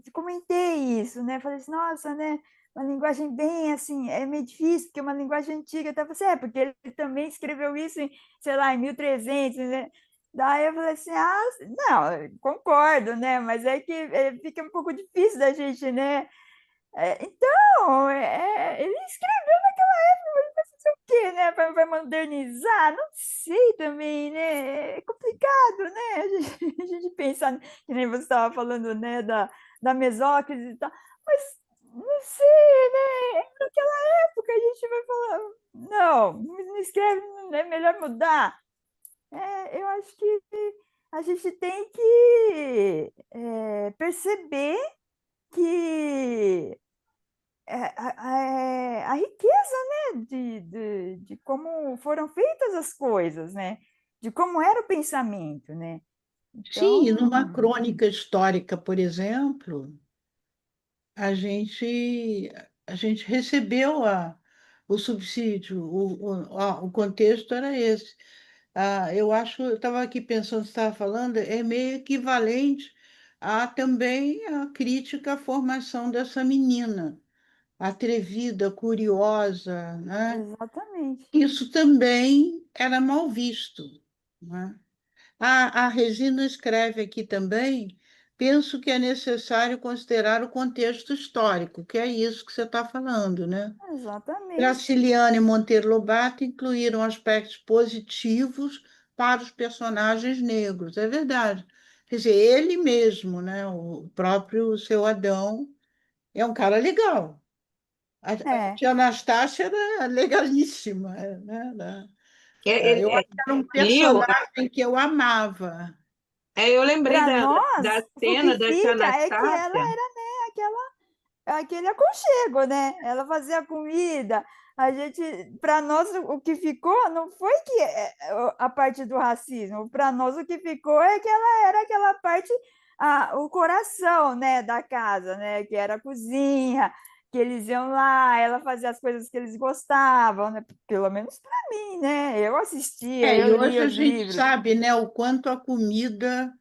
Eu comentei isso, né? Falei assim, nossa, né? Uma linguagem bem assim, é meio difícil, porque é uma linguagem antiga. Até você, porque ele também escreveu isso em, sei lá, em 1300, né? Daí eu falei assim, ah, não, eu concordo, né? Mas é que fica um pouco difícil da gente, né? Então, ele escreveu naquela época, mas vai fazer o quê, né? Vai modernizar? Não sei também, né? É complicado, né? A gente pensar, que nem você estava falando, né? Da mesóclise e tal, mas não sei, né? É naquela época a gente vai falar, não escreve, é melhor mudar. Eu acho que a gente tem que perceber que a riqueza, né, de como foram feitas as coisas, né, de como era o pensamento, né. Sim, numa Então, crônica histórica, por exemplo, a gente, a gente recebeu o subsídio, o contexto era esse. Eu acho, eu estava aqui pensando, você estava falando, é meio equivalente a também a crítica à formação dessa menina, atrevida, curiosa, né? exatamente, Isso também era mal visto, né? A Regina escreve aqui também, penso que é necessário considerar o contexto histórico, que é isso que você está falando, né? exatamente, Graciliano e Monteiro Lobato incluíram aspectos positivos para os personagens negros, é verdade. Quer dizer, ele mesmo, né, o próprio seu Adão, é um cara legal. A é, tia Anastácia era legalíssima, né? Eu acho que era um Liu, personagem que eu amava. eu lembrei para da nós, o que cena da tia fica é que ela Anastácia. era, né, aquele aconchego, né? Ela fazia comida. A gente, para nós, o que ficou não foi que a parte do racismo. Para nós, o que ficou é que ela era aquela parte, o coração, né, da casa, né? Que era a cozinha, que eles iam lá, ela fazia as coisas que eles gostavam, né? Pelo menos para mim, né? Eu assistia, E eu hoje lia a os gente livros. sabe, né, o quanto a comida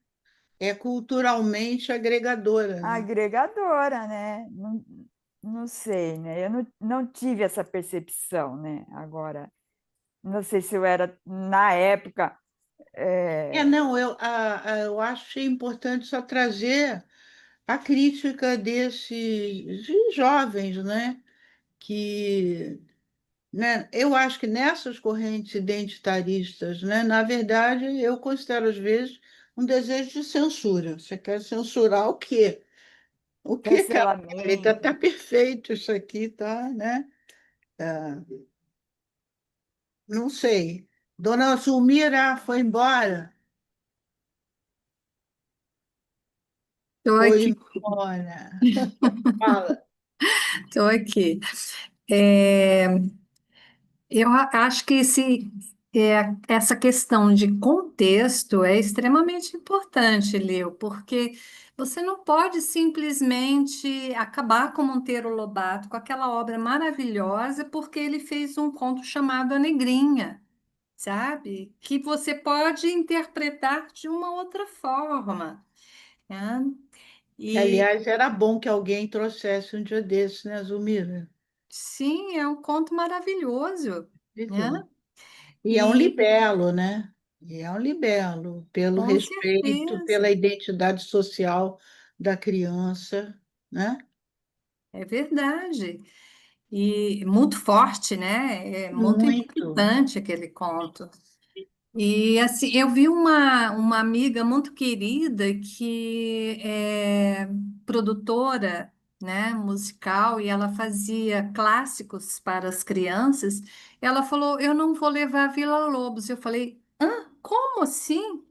é culturalmente agregadora, né? Agregadora, né? Não, não sei, né? Eu não tive essa percepção, né? Agora, não sei se eu era na época. é, Não, eu achei importante só trazer a crítica desses jovens, né? Que, né, eu acho que nessas correntes identitaristas, né, na verdade, eu considero às vezes um desejo de censura. Você quer censurar o quê? O que que ela quer? Tá Cancelamento. perfeito isso aqui, tá, né? Não sei. Dona Zulmira foi embora? Estou Foi aqui, embora. Fala. estou aqui. É, acho que essa questão de contexto é extremamente importante, Leo, porque você não pode simplesmente acabar com Monteiro Lobato, com aquela obra maravilhosa, porque ele fez um conto chamado A Negrinha, sabe? Que você pode interpretar de uma outra forma, né? E Aliás, era bom que alguém trouxesse um dia desses, né, Zulmira? sim, é um conto maravilhoso, Pois né? é. E é um E libelo, né? E é um libelo, pelo com respeito, certeza, pela identidade social da criança, né? é verdade. E muito forte, né? É muito Muito, impactante aquele conto. E assim, eu vi uma amiga muito querida que é produtora, né, musical, e ela fazia clássicos para as crianças. Ela falou: Eu não vou levar Vila-Lobos. Eu falei: Hã? Como assim?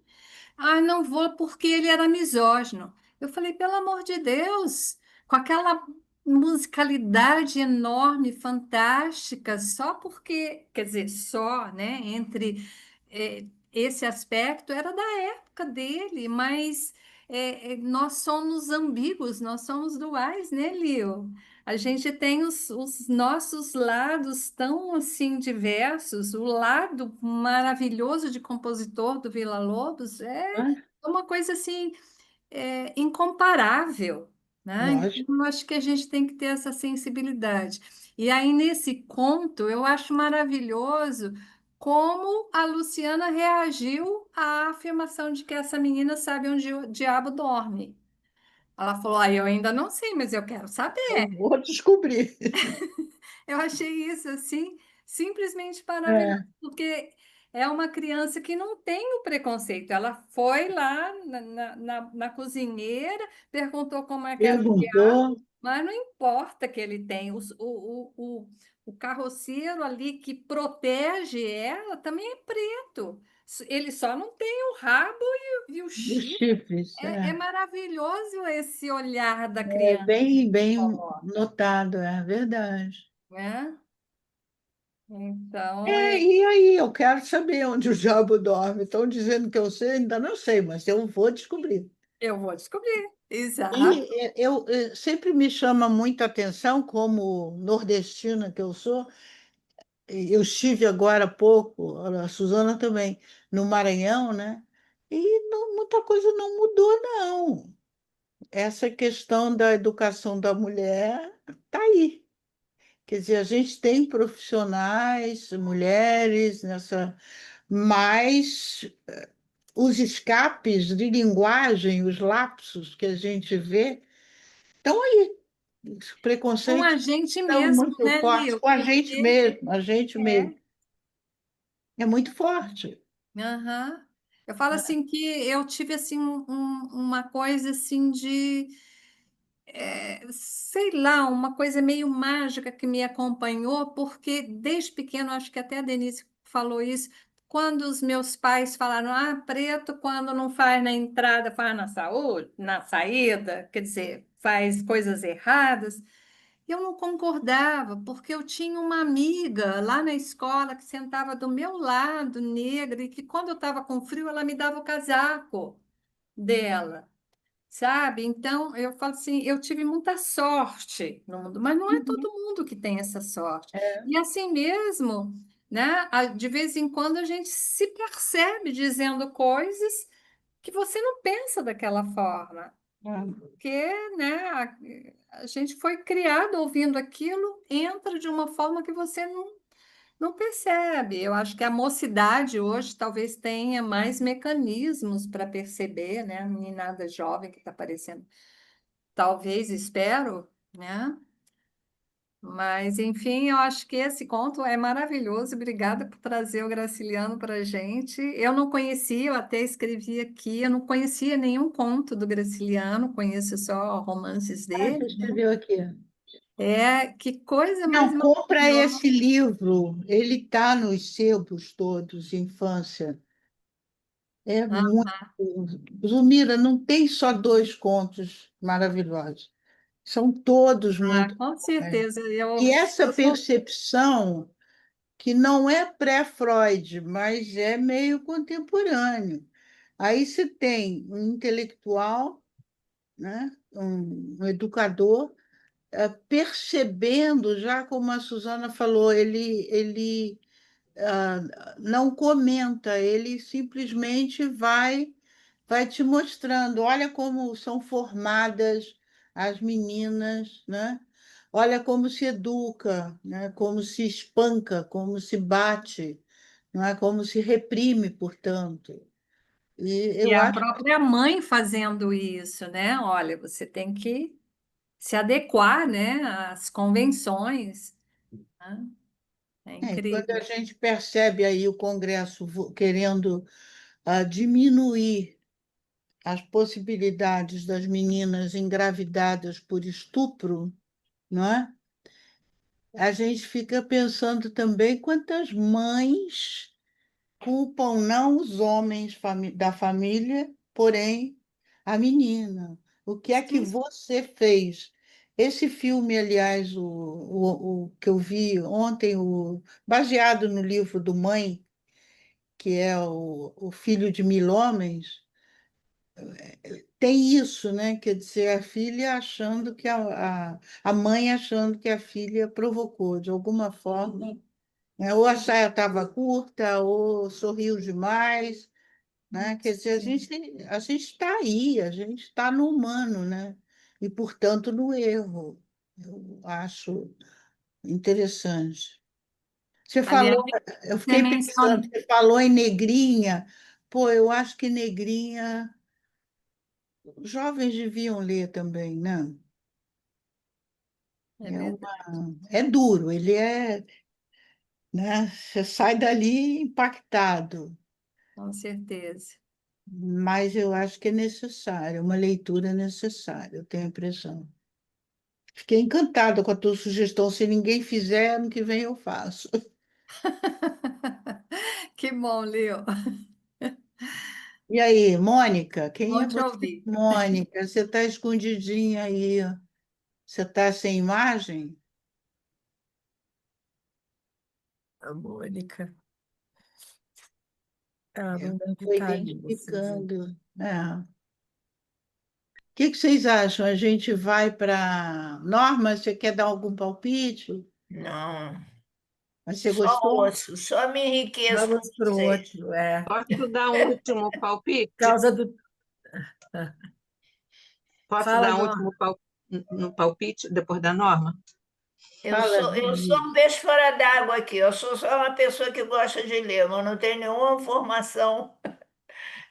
Ah, não vou porque ele era misógino. Eu falei, pelo amor de Deus, com aquela musicalidade enorme, fantástica, só porque, quer dizer, só, né, entre esse aspecto era da época dele, mas nós somos ambíguos, nós somos duais, né, Lio? A gente tem os nossos lados tão assim diversos. O lado maravilhoso de compositor do Villa-Lobos é né? uma coisa assim incomparável, né? Então, Lógico. eu acho que a gente tem que ter essa sensibilidade. E aí, nesse conto, eu acho maravilhoso como a Luciana reagiu à afirmação de que essa menina sabe onde o diabo dorme. Ela falou: ah, eu ainda não sei, mas eu quero saber. Eu vou descobrir. Eu achei isso assim simplesmente maravilhoso, É, porque é uma criança que não tem o preconceito. Ela foi lá na cozinheira, perguntou como é que era o diabo, perguntou. mas não importa que ele tem. O carroceiro ali que protege ela também é preto. Ele só não tem o rabo e o Os chifre. chifres, É maravilhoso esse olhar da é criança que se bem coloca, notado, é verdade. né? Então, É, e aí, eu quero saber onde o diabo dorme. Estão dizendo que eu sei, ainda não sei, mas eu vou descobrir. eu vou descobrir. Exato. E sempre me chama muita atenção, como nordestina que eu sou, eu estive agora há pouco, a Suzana também, no Maranhão, né? E muita coisa não mudou, não. Essa questão da educação da mulher está aí. Quer dizer, a gente tem profissionais, mulheres nessa, mas os escapes de linguagem, os lapsos que a gente vê, estão aí. Os Com a preconceitos gente estão mesmo, muito né, fortes Lio? com Porque a gente mesmo. é. É muito forte. Aham. Eu falo assim que eu tive assim uma coisa assim de sei lá, uma coisa meio mágica que me acompanhou, porque desde pequeno, acho que até a Denise falou isso, quando os meus pais falaram, ah, preto, quando não faz na entrada, faz na saúde, na saída, quer dizer, faz coisas erradas. Eu não concordava, porque eu tinha uma amiga lá na escola que sentava do meu lado, negra, e que quando eu estava com frio, ela me dava o casaco dela. Sabe? Então, eu falo assim, eu tive muita sorte no mundo, mas não é todo mundo que tem essa sorte. E assim mesmo, né? De vez em quando a gente se percebe dizendo coisas que você não pensa daquela forma, porque, né, a gente foi criado ouvindo aquilo, entra de uma forma que você não percebe. Eu acho que a mocidade hoje talvez tenha mais mecanismos para perceber, né? A meninada jovem que está aparecendo. Talvez, espero, né? Mas, enfim, eu acho que esse conto é maravilhoso. Obrigada por trazer o Graciliano para a gente. Eu não conhecia, eu até escrevi aqui, eu não conhecia nenhum conto do Graciliano, conheço só romances Ah, você dele, né? escreveu aqui. Que coisa mais Não, compra maravilhosa. esse livro. Ele está nos sebos todos de infância. É muito. Zumira, não tem só dois contos maravilhosos. São todos muito Com bons. certeza. E essa Eu sou percepção, que não é pré-Freud, mas é meio contemporâneo. Aí você tem um intelectual, né? Um educador, percebendo, já como a Suzana falou, ele não comenta, ele simplesmente vai te mostrando, olha como são formadas as meninas, né? Olha como se educa, né? Como se espanca, como se bate, não é? Como se reprime, portanto. E e eu a acho própria mãe fazendo isso, né? Olha, você tem que se adequar, né, às convenções, né? É quando a incrível. gente percebe aí o Congresso querendo diminuir as possibilidades das meninas engravidadas por estupro, não é? A gente fica pensando também quantas mães culpam não os homens da família, porém a menina. O que é que Sim, você fez? Esse filme, aliás, o que eu vi ontem, baseado no livro do Mãe, que é o Filho de Mil Homens, tem isso, né? Quer dizer, a filha achando que a mãe achando que a filha provocou, de alguma forma, né? Ou a saia estava curta, ou sorriu demais, né? Quer dizer, a gente está aí, a gente está no humano, né? E, portanto, no erro. Eu acho interessante. Você Aliás, falou, eu você fiquei pensando, você falou em Negrinha. Pô, eu acho que Negrinha, os jovens deviam ler também, né? é É verdade, é duro, ele é, né? Você sai dali impactado, com certeza. mas eu acho que é necessário, uma leitura necessária, eu tenho a impressão. Fiquei encantada com a tua sugestão. Se ninguém fizer, ano que vem eu faço. Que bom, Leo. E aí, Mônica? Quem é Bom te você, ouvir. Mônica? Você está escondidinha aí? Você está sem imagem? A Mônica, ela Eu não deve estou estar ali, Cid. identificando. O que vocês acham? A gente vai para Norma? Você quer dar algum palpite? Não, Mas você só gostou? ouço, só me enriqueço com Vamos para o vocês. outro, é. Posso dar um último palpite? Por causa do. Posso Fala, dar um Norma. último no palpite depois da Norma? Fala, Eu sou um peixe fora d'água aqui. Eu sou só uma pessoa que gosta de ler, mas não tenho nenhuma formação.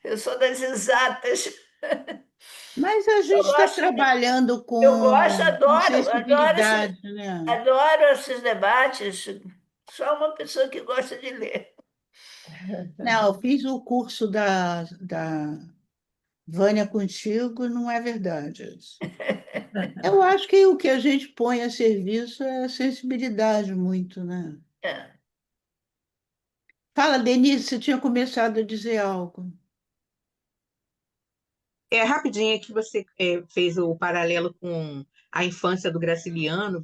Eu sou das exatas. mas a Eu gente está gosto, trabalhando eu gosto, com adoro, sensibilidade, né? adoro esses debates. Sou uma pessoa que gosta de ler. Não, eu fiz o curso da Vânia contigo, não é verdade isso. Eu acho que o que a gente põe a serviço é a sensibilidade muito, né? É. Fala, Denise, você tinha começado a dizer algo. É rapidinho que você fez o paralelo com a infância do Graciliano,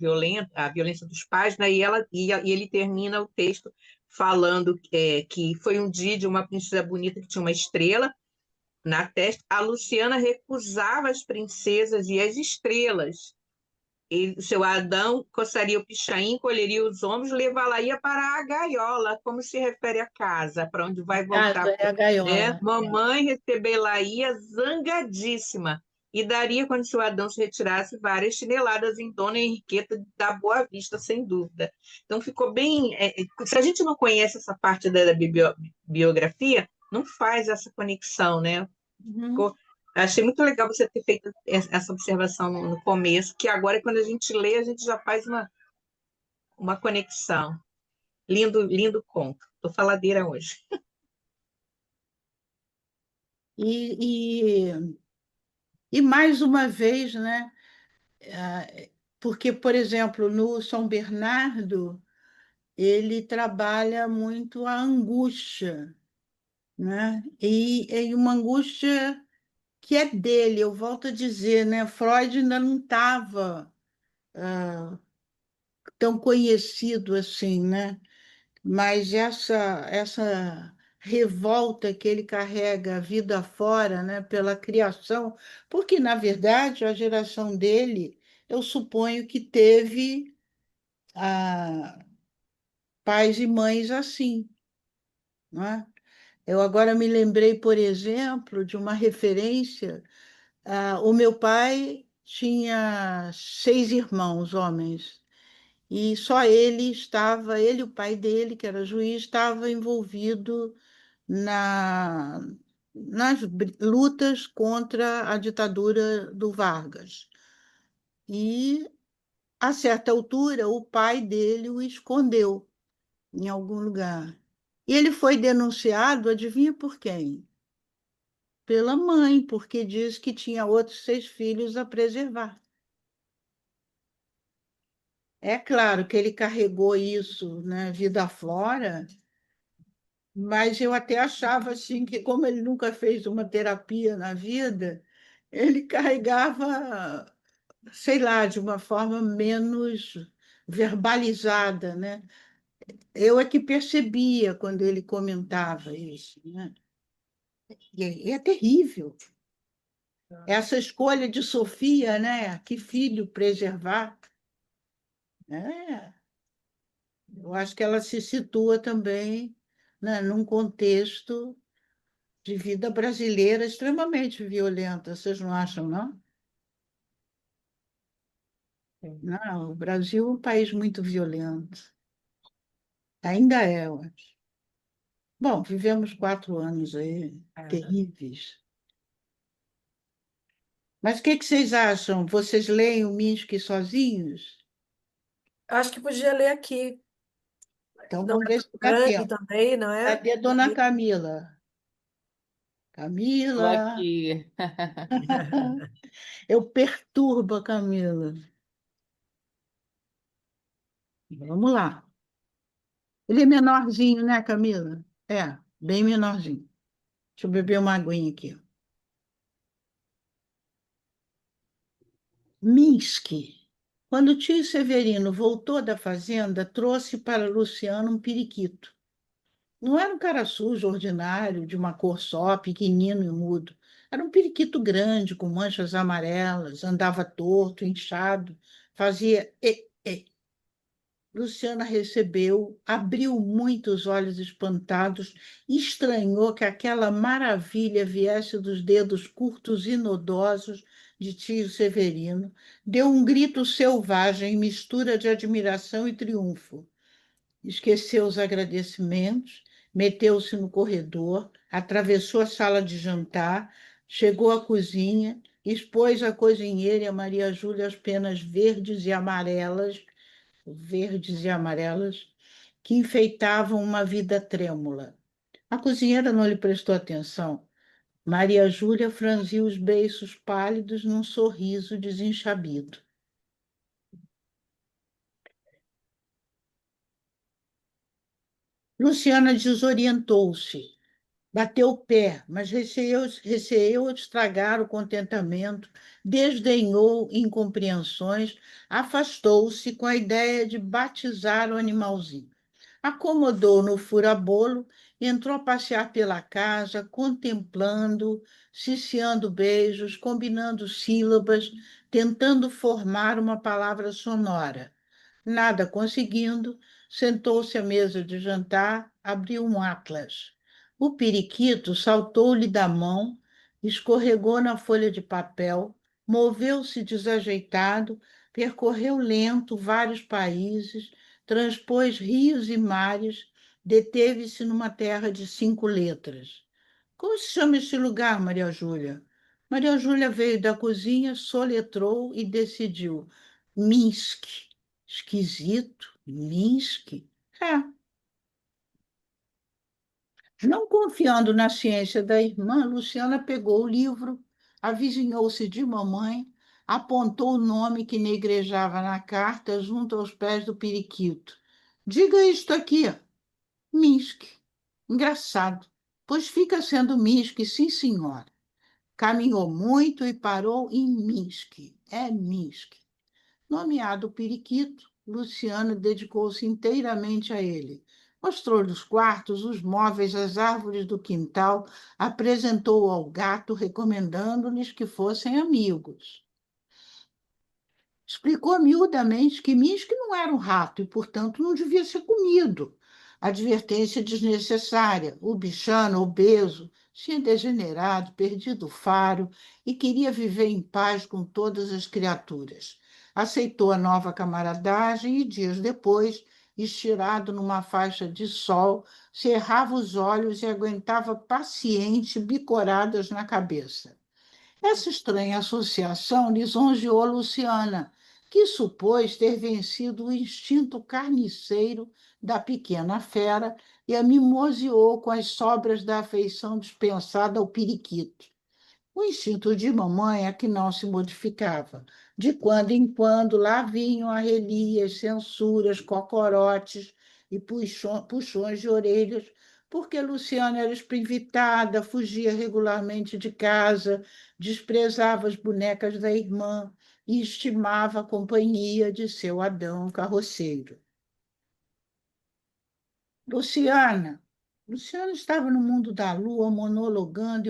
a violência dos pais, né? E ele termina o texto falando que foi um dia de uma princesa bonita que tinha uma estrela na testa. A Luciana recusava as princesas e as estrelas. O seu Adão coçaria o pichain, colheria os ombros, levá-la-ia para a gaiola, como se refere à casa, para onde vai Casa voltar, é a né? gaiola. Mamãe recebê-la-ia zangadíssima, e daria, quando seu Adão se retirasse, várias chineladas em Dona Henriqueta da Boa Vista, sem dúvida. Então ficou bem. Se a gente não conhece essa parte da biografia, não faz essa conexão, né? Uhum. Achei muito legal você ter feito essa observação no começo, que agora, quando a gente lê, a gente já faz uma conexão. Lindo, lindo conto. Estou faladeira hoje. E, e mais uma vez, né? Porque, por exemplo, no São Bernardo, ele trabalha muito a angústia, né? E uma angústia que é dele, eu volto a dizer, né? Freud ainda não estava tão conhecido assim, né? Mas essa revolta que ele carrega a vida fora, né, pela criação, porque, na verdade, a geração dele, eu suponho que teve pais e mães assim, não é? Eu agora me lembrei, por exemplo, de uma referência. O meu pai tinha 6 irmãos, homens, e só ele e o pai dele, que era juiz, estava envolvido na, lutas contra a ditadura do Vargas. E, a certa altura, o pai dele o escondeu em algum lugar. E ele foi denunciado, adivinha por quem? Pela mãe, porque diz que tinha outros 6 filhos a preservar. É claro que ele carregou isso, né, vida fora, mas eu até achava assim que, como ele nunca fez uma terapia na vida, ele carregava, sei lá, de uma forma menos verbalizada, né? Eu é que percebia quando ele comentava isso, né? E é terrível, Essa escolha de Sofia, né? Que filho preservar? É, eu acho que ela se situa também, né, num contexto de vida brasileira extremamente violenta, vocês não acham, não? Sim. Não, o Brasil é um país muito violento. Ainda é, eu acho. Bom, vivemos 4 anos aí, terríveis. Mas o que vocês acham? Vocês leem o Minsk sozinhos? Acho que podia ler aqui. Então Não vamos é ver tão se dá grande tempo. também, não é? Cadê Dona Camila? Tô Camila, aqui. eu perturbo a Camila. Vamos lá. Ele é menorzinho, né, Camila? É, bem menorzinho. Deixa eu beber uma aguinha aqui. Minsk. Quando o tio Severino voltou da fazenda, trouxe para Luciano um periquito. Não era um cara sujo, ordinário, de uma cor só, pequenino e mudo. Era um periquito grande, com manchas amarelas, andava torto, inchado, fazia e. Luciana recebeu, abriu muito os olhos espantados, estranhou que aquela maravilha viesse dos dedos curtos e nodosos de tio Severino, deu um grito selvagem, mistura de admiração e triunfo. Esqueceu os agradecimentos, meteu-se no corredor, atravessou a sala de jantar, chegou à cozinha, expôs à cozinheira e a Maria Júlia as penas verdes e amarelas, que enfeitavam uma vida trêmula. A cozinheira não lhe prestou atenção. Maria Júlia franziu os beiços pálidos num sorriso desenchabido. Luciana desorientou-se. Bateu o pé, mas receou de estragar o contentamento, desdenhou incompreensões, afastou-se com a ideia de batizar o animalzinho. Acomodou no furabolo, entrou a passear pela casa, contemplando, ciciando beijos, combinando sílabas, tentando formar uma palavra sonora. Nada conseguindo, sentou-se à mesa de jantar, abriu um atlas. O periquito saltou-lhe da mão, escorregou na folha de papel, moveu-se desajeitado, percorreu lento vários países, transpôs rios e mares, deteve-se numa terra de 5 letras. Como se chama este lugar, Maria Júlia? Maria Júlia veio da cozinha, soletrou e decidiu. Minsk. Esquisito. Minsk. É. Não confiando na ciência da irmã, Luciana pegou o livro, avizinhou-se de mamãe, apontou o nome que negrejava na carta junto aos pés do periquito. Diga isto aqui. Minsk. Engraçado, pois fica sendo Minsk, sim, senhora. Caminhou muito e parou em Minsk. É Minsk. Nomeado Periquito, Luciana dedicou-se inteiramente a ele. Mostrou-lhe os quartos, os móveis, as árvores do quintal, apresentou-o ao gato, recomendando-lhes que fossem amigos. Explicou miudamente que Minsk não era um rato e, portanto, não devia ser comido. Advertência desnecessária. O bichano, obeso, tinha degenerado, perdido o faro e queria viver em paz com todas as criaturas. Aceitou a nova camaradagem e, dias depois, estirado numa faixa de sol, cerrava os olhos e aguentava paciente bicoradas na cabeça. Essa estranha associação lisonjeou Luciana, que supôs ter vencido o instinto carniceiro da pequena fera e a mimoseou com as sobras da afeição dispensada ao periquito. O instinto de mamãe é que não se modificava. De quando em quando, lá vinham arrelias, censuras, cocorotes e puxões de orelhas, porque Luciana era espivitada, fugia regularmente de casa, desprezava as bonecas da irmã e estimava a companhia de seu Adão carroceiro. Luciana, Luciano estava no mundo da lua, monologando,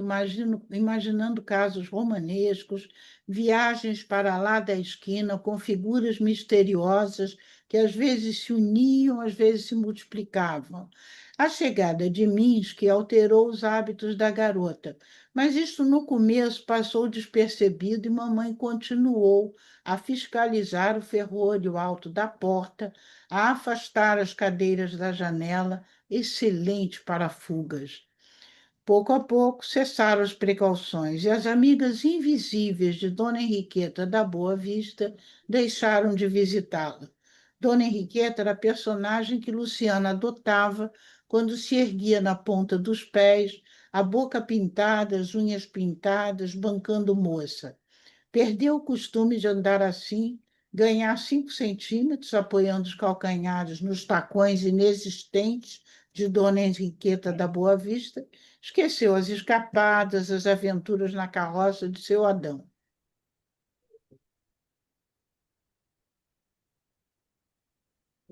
imaginando casos romanescos, viagens para lá da esquina, com figuras misteriosas que às vezes se uniam, às vezes se multiplicavam. A chegada de Minsk alterou os hábitos da garota, mas isto no começo passou despercebido e mamãe continuou a fiscalizar o ferrolho alto da porta, a afastar as cadeiras da janela, excelente para fugas. Pouco a pouco cessaram as precauções e as amigas invisíveis de Dona Henriqueta da Boa Vista deixaram de visitá-la. Dona Henriqueta era a personagem que Luciana adotava quando se erguia na ponta dos pés, a boca pintada, as unhas pintadas, bancando moça. Perdeu o costume de andar assim, ganhar 5 centímetros, apoiando os calcanhares nos tacões inexistentes de Dona Henriqueta da Boa Vista, esqueceu as escapadas, as aventuras na carroça de seu Adão.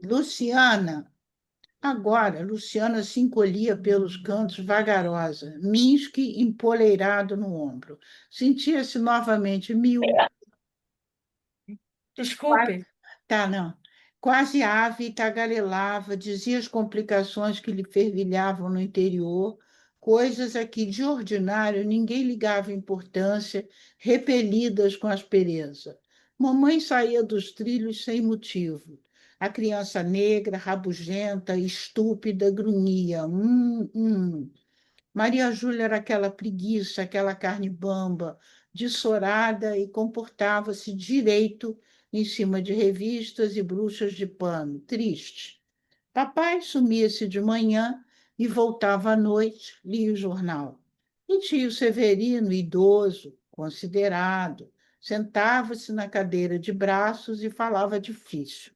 Luciana, agora, Luciana se encolhia pelos cantos vagarosa, Minsk empoleirado no ombro. Sentia-se novamente miúda. Desculpe. Tá, não. Quase ave, tagarelava, dizia as complicações que lhe fervilhavam no interior, coisas a que, de ordinário, ninguém ligava importância, repelidas com aspereza. Mamãe saía dos trilhos sem motivo. A criança negra, rabugenta, estúpida, grunhia. Maria Júlia era aquela preguiça, aquela carne bamba, dessorada e comportava-se direito em cima de revistas e bruxas de pano, triste. Papai sumia-se de manhã e voltava à noite, lia o jornal. E tio Severino, idoso, considerado, sentava-se na cadeira de braços e falava difícil.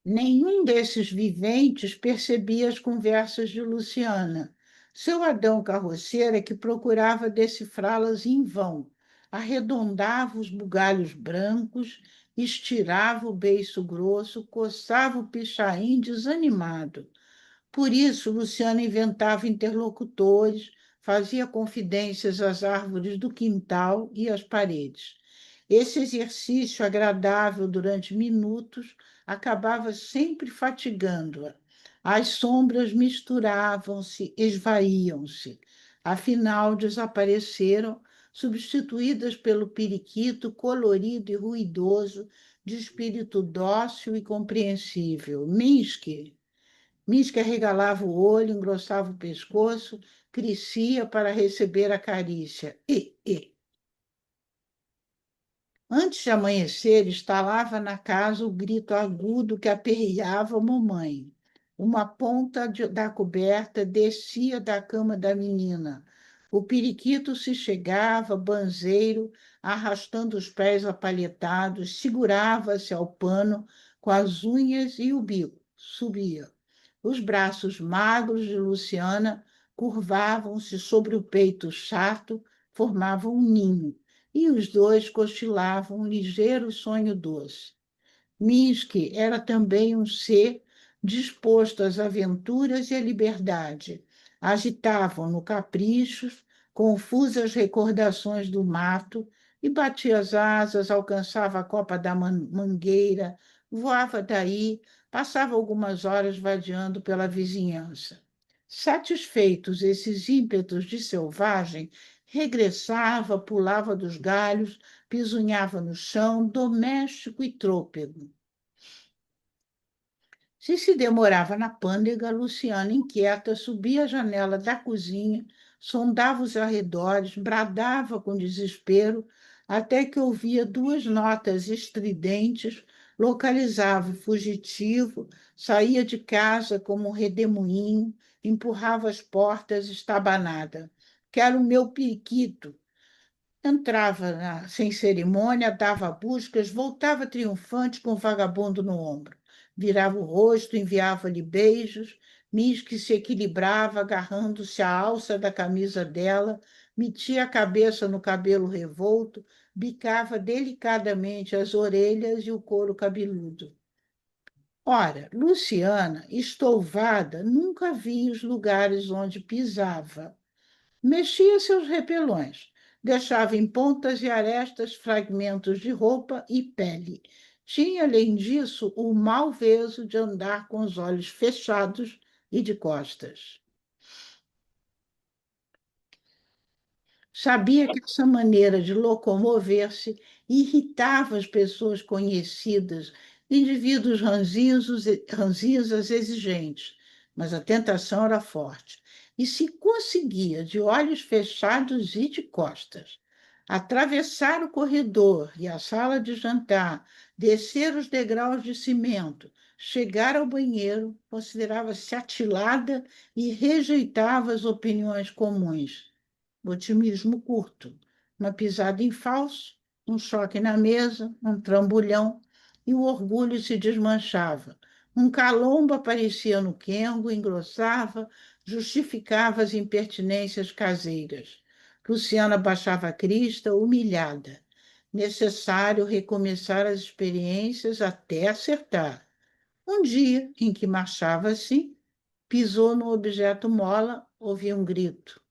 Nenhum desses viventes percebia as conversas de Luciana. Seu Adão carroceiro é que procurava decifrá-las em vão. Arredondava os bugalhos brancos, estirava o beiço grosso, coçava o pichain desanimado. Por isso, Luciana inventava interlocutores, fazia confidências às árvores do quintal e às paredes. Esse exercício agradável durante minutos acabava sempre fatigando-a. As sombras misturavam-se, esvaíam-se. Afinal, desapareceram, substituídas pelo periquito colorido e ruidoso, de espírito dócil e compreensível. Minsk arregalava o olho, engrossava o pescoço, crescia para receber a carícia. Antes de amanhecer, estalava na casa o grito agudo que aperreava a mamãe. Uma ponta da coberta descia da cama da menina. O periquito se chegava, banzeiro, arrastando os pés apalhetados, segurava-se ao pano com as unhas e o bico. Subia. Os braços magros de Luciana curvavam-se sobre o peito chato, formavam um ninho, e os dois cochilavam um ligeiro sonho doce. Minsky era também um ser disposto às aventuras e à liberdade. Agitavam-no caprichos, confusas recordações do mato, e batia as asas, alcançava a copa da mangueira, voava daí, passava algumas horas vadiando pela vizinhança. Satisfeitos esses ímpetos de selvagem, regressava, pulava dos galhos, pisunhava no chão, doméstico e trôpego. Se demorava na pândega, Luciana, inquieta, subia a janela da cozinha, sondava os arredores, bradava com desespero, até que ouvia 2 notas estridentes, localizava o fugitivo, saía de casa como um redemoinho, empurrava as portas estabanada. Quero o meu periquito. Entrava sem cerimônia, dava buscas, voltava triunfante com o vagabundo no ombro. Virava o rosto, enviava-lhe beijos, que se equilibrava, agarrando-se à alça da camisa dela, metia a cabeça no cabelo revolto, bicava delicadamente as orelhas e o couro cabeludo. Ora, Luciana, estouvada, nunca via os lugares onde pisava. Mexia seus repelões, deixava em pontas e arestas fragmentos de roupa e pele. Tinha, além disso, o mau veso de andar com os olhos fechados e de costas. Sabia que essa maneira de locomover-se irritava as pessoas conhecidas, indivíduos ranzinzas exigentes, mas a tentação era forte. E se conseguia, de olhos fechados e de costas, atravessar o corredor e a sala de jantar, descer os degraus de cimento, chegar ao banheiro, considerava-se atilada e rejeitava as opiniões comuns. Otimismo curto, uma pisada em falso, um choque na mesa, um trambolhão, e o orgulho se desmanchava. Um calombo aparecia no quengo, engrossava, justificava as impertinências caseiras. Luciana baixava a crista, humilhada. Necessário recomeçar as experiências até acertar. Um dia em que marchava assim, pisou no objeto mola, ouviu um grito.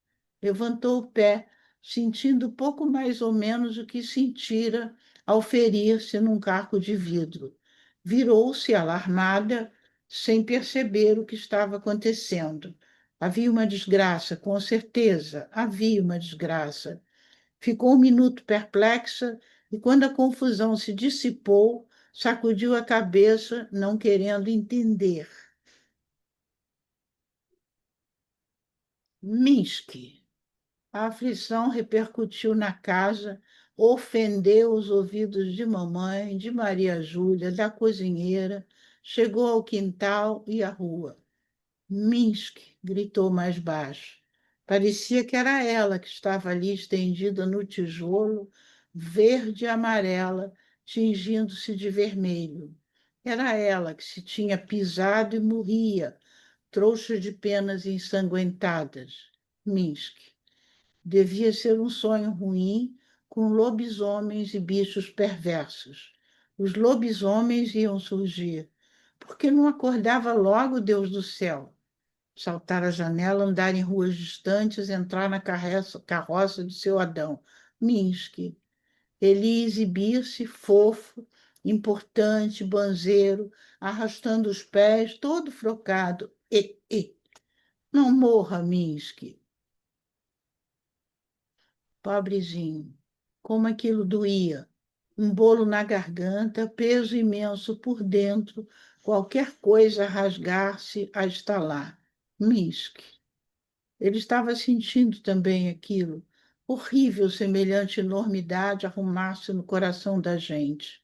Levantou o pé, sentindo pouco mais ou menos o que sentira ao ferir-se num caco de vidro. Virou-se alarmada, sem perceber o que estava acontecendo. Havia uma desgraça, com certeza, havia uma desgraça. Ficou um minuto perplexa e, quando a confusão se dissipou, sacudiu a cabeça, não querendo entender. Minsky. A aflição repercutiu na casa, ofendeu os ouvidos de mamãe, de Maria Júlia, da cozinheira, chegou ao quintal e à rua. Minsk, gritou mais baixo. Parecia que era ela que estava ali estendida no tijolo, verde e amarela, tingindo-se de vermelho. Era ela que se tinha pisado e morria, trouxa de penas ensanguentadas. Minsk. Devia ser um sonho ruim, com lobisomens e bichos perversos. Os lobisomens iam surgir. Por que não acordava logo, Deus do céu? Saltar a janela, andar em ruas distantes, entrar na carroça de seu Adão. Minsk. Ele ia exibir-se fofo, importante, banzeiro, arrastando os pés, todo frocado. Não morra, Minsk. Pobrezinho, como aquilo doía. Um bolo na garganta, peso imenso por dentro, qualquer coisa a rasgar-se, a estalar. Minsk. Ele estava sentindo também aquilo. Horrível semelhante enormidade arrumar-se no coração da gente.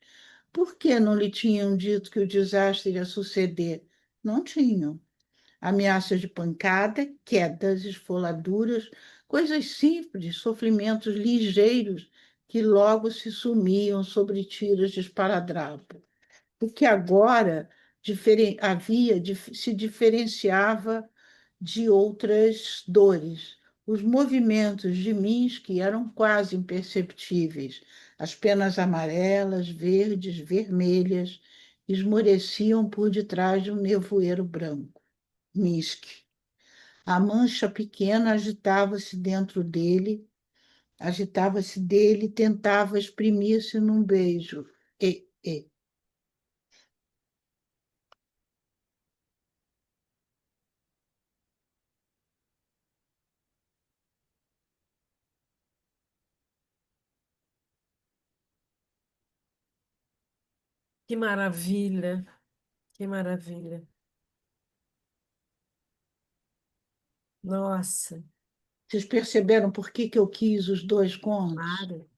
Por que não lhe tinham dito que o desastre ia suceder? Não tinham. Ameaças de pancada, quedas, esfoladuras, coisas simples, sofrimentos ligeiros que logo se sumiam sobre tiras de esparadrapo. O que agora se diferenciava de outras dores. Os movimentos de Minsk eram quase imperceptíveis. As penas amarelas, verdes, vermelhas esmoreciam por detrás de um nevoeiro branco. Minsk. A mancha pequena agitava-se dele, tentava exprimir-se num beijo. E. Que maravilha, que maravilha. Nossa, Vocês perceberam por que eu quis os dois contos? claro,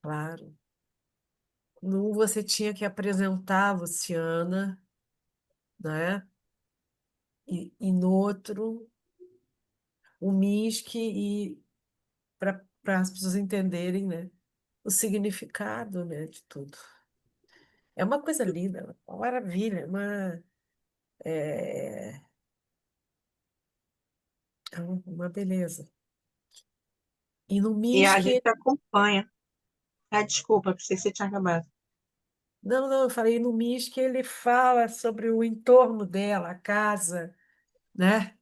claro. Num você tinha que apresentar a Luciana, né? E no outro, o Minsk, e para as pessoas entenderem, né? O significado, né, de tudo. É uma coisa linda, uma maravilha, é, uma beleza. E no E a Minsk, gente acompanha. Ah, desculpa, pensei que você tinha acabado. Não, não, eu falei no Miss que ele fala sobre o entorno dela, a casa, né?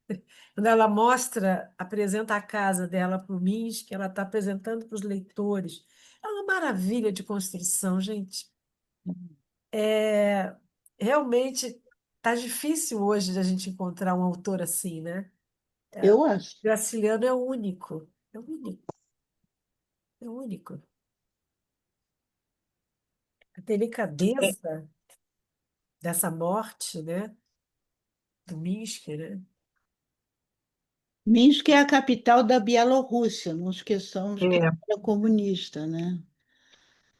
Quando ela mostra, apresenta a casa dela para o Miss, que ela está apresentando para os leitores. É uma maravilha de construção, gente. É, realmente está difícil hoje de a gente encontrar um autor assim, né? Eu acho. Graciliano é único, é único, é único. A delicadeza dessa morte, né? Do Minsk, né? Minsk é a capital da Bielorrússia, não esqueçamos que É, era comunista, né?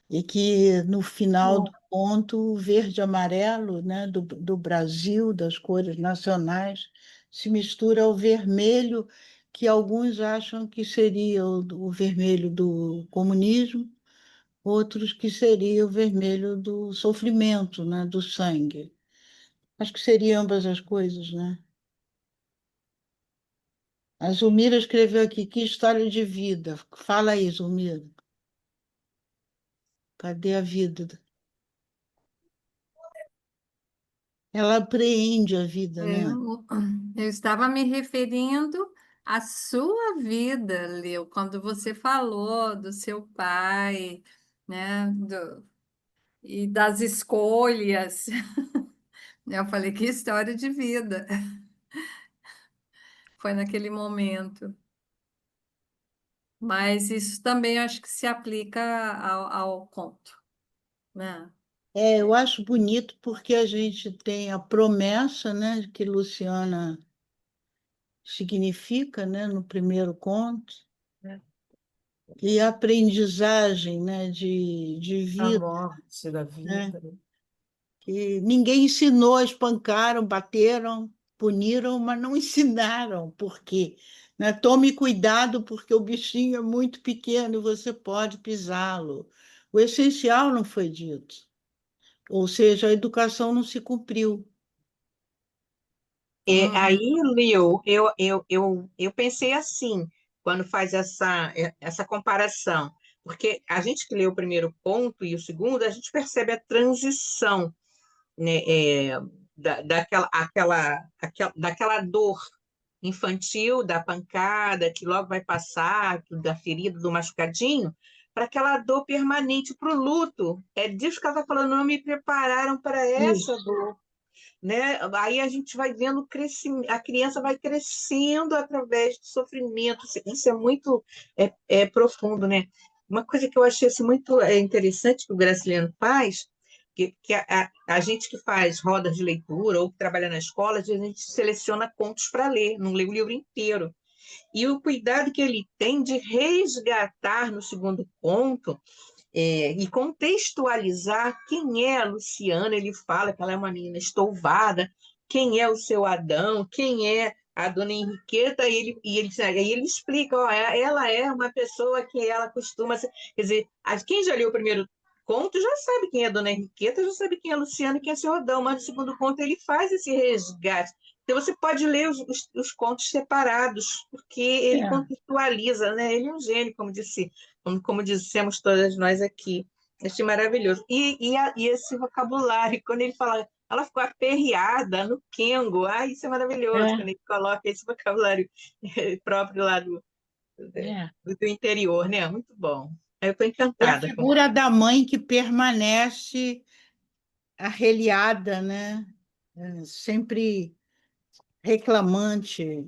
E que no final do ponto, o verde e amarelo, né, do Brasil, das cores nacionais, se mistura ao vermelho, que alguns acham que seria o vermelho do comunismo, outros que seria o vermelho do sofrimento, né, do sangue. Acho que seria ambas as coisas, né? A Zulmira escreveu aqui, que história de vida. Fala aí, Zulmira. Cadê a vida? Ela apreende a vida, né? Eu estava me referindo à sua vida, Leo, quando você falou do seu pai, né, e das escolhas. Eu falei, que história de vida. Foi naquele momento. Mas isso também acho que se aplica ao conto, né? É, eu acho bonito porque a gente tem a promessa, né, que Luciana significa, né, no primeiro conto, É. e a aprendizagem, né, de A vida, morte da né, vida, né? que ninguém ensinou, espancaram, bateram, puniram, mas não ensinaram por quê, né? Tome cuidado porque o bichinho é muito pequeno e você pode pisá-lo. O essencial não foi dito, ou seja, a educação não se cumpriu. Aí, Uhum. Leo, eu pensei assim, quando faz essa comparação, porque a gente que lê o primeiro ponto e o segundo, a gente percebe a transição, né, daquela dor infantil, da pancada, que logo vai passar, da ferida, do machucadinho, para aquela dor permanente, para o luto. É disso que ela está falando, não me prepararam para essa Isso. dor, né? Aí a gente vai vendo o crescimento, a criança vai crescendo através do sofrimento. Isso é muito profundo, né? Uma coisa que eu achei assim, muito interessante que o Graciliano faz, que a gente que faz rodas de leitura ou que trabalha na escola, às vezes a gente seleciona contos para ler, não lê o livro inteiro. E o cuidado que ele tem de resgatar no segundo conto e contextualizar quem é a Luciana. Ele fala que ela é uma menina estouvada, quem é o seu Adão, quem é a dona Henriqueta, aí ele explica, ó, ela é uma pessoa que ela costuma ser, quer dizer, quem já leu o primeiro conto já sabe quem é a dona Henriqueta, já sabe quem é a Luciana e quem é seu Adão, mas no segundo conto ele faz esse resgate. Então você pode ler os contos separados, porque ele É. contextualiza, né? Ele é um gênio, como dissemos todas nós aqui. Achei maravilhoso. E esse vocabulário, quando ele fala, ela ficou aperreada no Kengo, isso é maravilhoso, É, quando ele coloca esse vocabulário próprio lá é. do interior, né? Muito bom. Eu estou É a encantada com. figura da mãe que permanece arreliada, né? Sempre reclamante,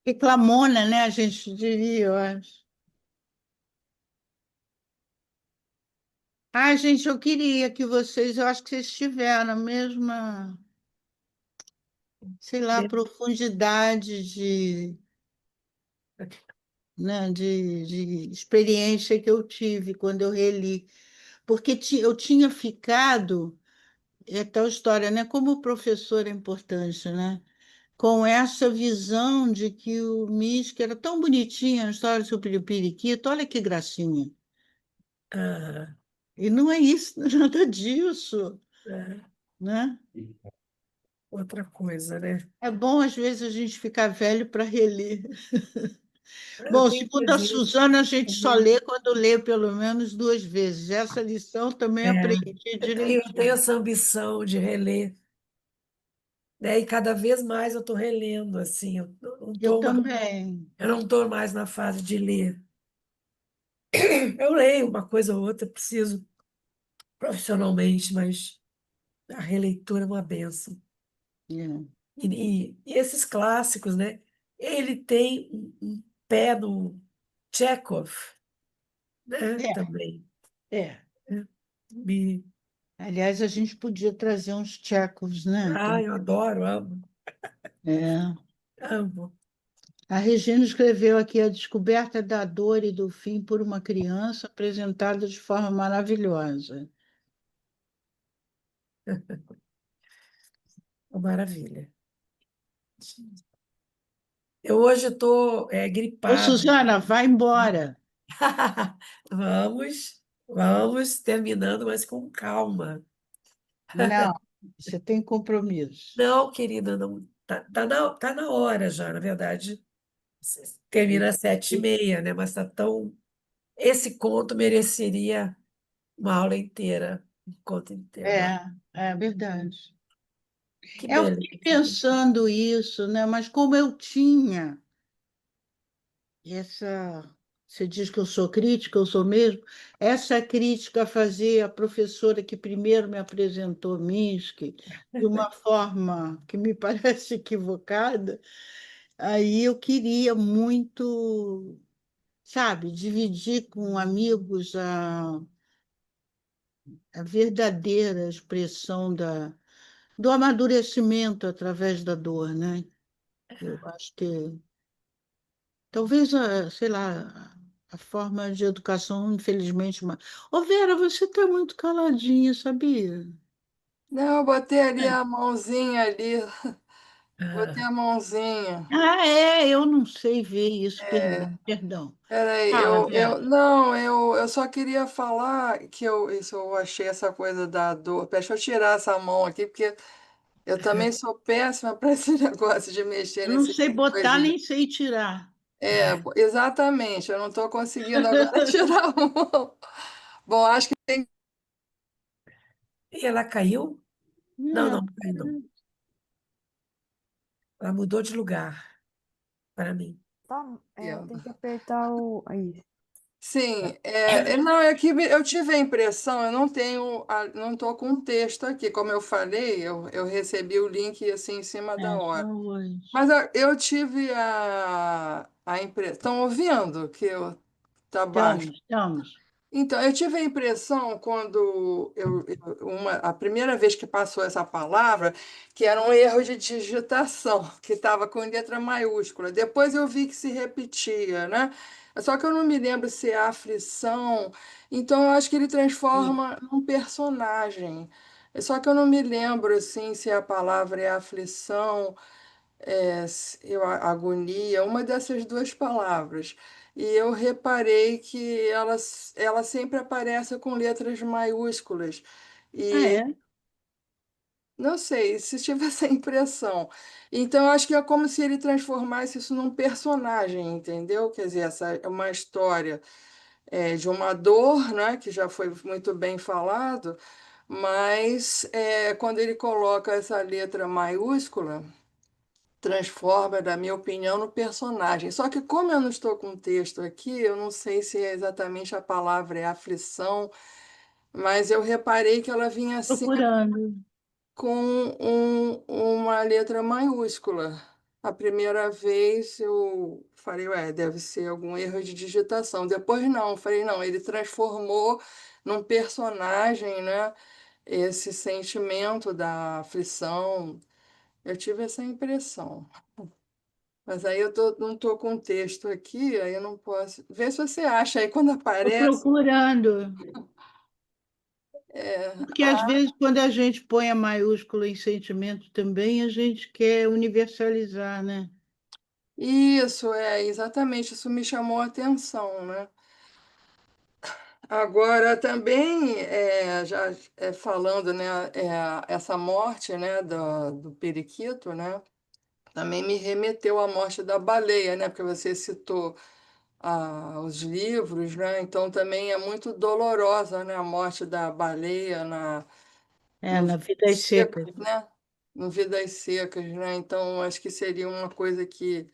reclamona, né? A gente diria, eu acho. Ah, gente, eu queria que vocês, eu acho que vocês tiveram a mesma, sei lá, profundidade né, de experiência que eu tive quando eu reli. Porque eu tinha ficado, é tal história, né? Como o professor é importante, né? Com essa visão de que o Misch era tão bonitinho, a história sobre o periquito, olha que gracinha. Ah, E não é isso, nada disso, é, né? outra coisa, né? É bom, às vezes, a gente ficar velho para reler. Eu Bom, tenho segundo a presente. Suzana, a gente só lê quando lê pelo menos 2 vezes. Essa lição também É, aprendi eu tenho direitinho. essa ambição de reler, né? E cada vez mais eu estou relendo, assim, Eu também. eu não estou mais na fase de ler. Eu leio uma coisa ou outra, preciso profissionalmente, mas a releitura é uma benção. É. E esses clássicos, né? Ele tem um pé no Chekhov, né? É, Também. é. Né? Me... Aliás, a gente podia trazer uns tchecos, né? Eu adoro, amo, É. amo. A Regina escreveu aqui a descoberta da dor e do fim por uma criança apresentada de forma maravilhosa. Uma maravilha. Eu hoje estou Ô, gripada. Suzana, vai embora. Vamos terminando, mas com calma. Não, você tem compromisso. Não, querida, não. Tá na hora já, na verdade. Termina às 7h30, né? Mas tá tão. Esse conto mereceria uma aula inteira, um conto inteiro. É verdade. Que Eu beleza. fiquei pensando isso, né? Mas como eu tinha essa. Você diz que eu sou crítica, eu sou mesmo. Essa crítica a fazer a professora que primeiro me apresentou Minsky de uma forma que me parece equivocada, aí eu queria muito, sabe, dividir com amigos a verdadeira expressão do amadurecimento através da dor, né? Eu acho que talvez, sei lá, a forma de educação, infelizmente. Ô, Vera, você está muito caladinha, sabia? Não, eu botei ali a mãozinha ali, botei Ah, a mãozinha. Ah, é, eu não sei ver isso, perdão, É, perdão. peraí, Fala, Vera. não, eu só queria falar que eu achei essa coisa da dor. Deixa eu tirar essa mão aqui, porque eu também sou péssima para esse negócio de mexer Eu não nesse sei botar coisinha. nem sei tirar. É, exatamente, eu não estou conseguindo agora tirar a mão. Bom, acho que tem. e ela caiu? Não, Não, não caiu, não. Ela mudou de lugar para mim. Tá, tem que apertar o. Aí. Sim, não, é que eu tive a impressão, eu não tenho, não estou com um texto aqui, como eu falei, eu recebi o link assim em cima da só hora. hoje. Mas eu tive a impressão, estão ouvindo que eu tá baixo? Estamos. Então, eu tive a impressão quando a primeira vez que passou essa palavra, que era um erro de digitação, que estava com letra maiúscula. Depois eu vi que se repetia, né? Só que eu não me lembro se é aflição. Então, eu acho que ele transforma num personagem. Só que eu não me lembro assim se a palavra é aflição agonia, uma dessas duas palavras. E eu reparei que ela sempre aparece com letras maiúsculas. Ah, E é? não sei se tive essa impressão. Então, eu acho que é como se ele transformasse isso num personagem, entendeu? Quer dizer, essa é uma história de uma dor, né, que já foi muito bem falado, mas quando ele coloca essa letra maiúscula transforma, na minha opinião, no personagem. Só que como eu não estou com o texto aqui, eu não sei se é exatamente a palavra é aflição, mas eu reparei que ela vinha sempre Procurando. com uma letra maiúscula. A primeira vez eu falei, ué, deve ser algum erro de digitação. Depois não, falei, não, ele transformou num personagem, né? Esse sentimento da aflição. Eu tive essa impressão. Mas aí não estou com o texto aqui, aí eu não posso. Vê se você acha aí quando Estou aparece. procurando. É, Porque às vezes, quando a gente põe a maiúscula em sentimento também, a gente quer universalizar, né? isso, exatamente, isso me chamou a atenção, né? Agora, também, já falando, né, essa morte, né, do periquito, né? também me remeteu à morte da baleia, né? Porque você citou os livros, né? Então também é muito dolorosa, né? A morte da baleia no Na Vidas Vidas Secas. Secas, né? No Vidas Secas, né? Então acho que seria uma coisa que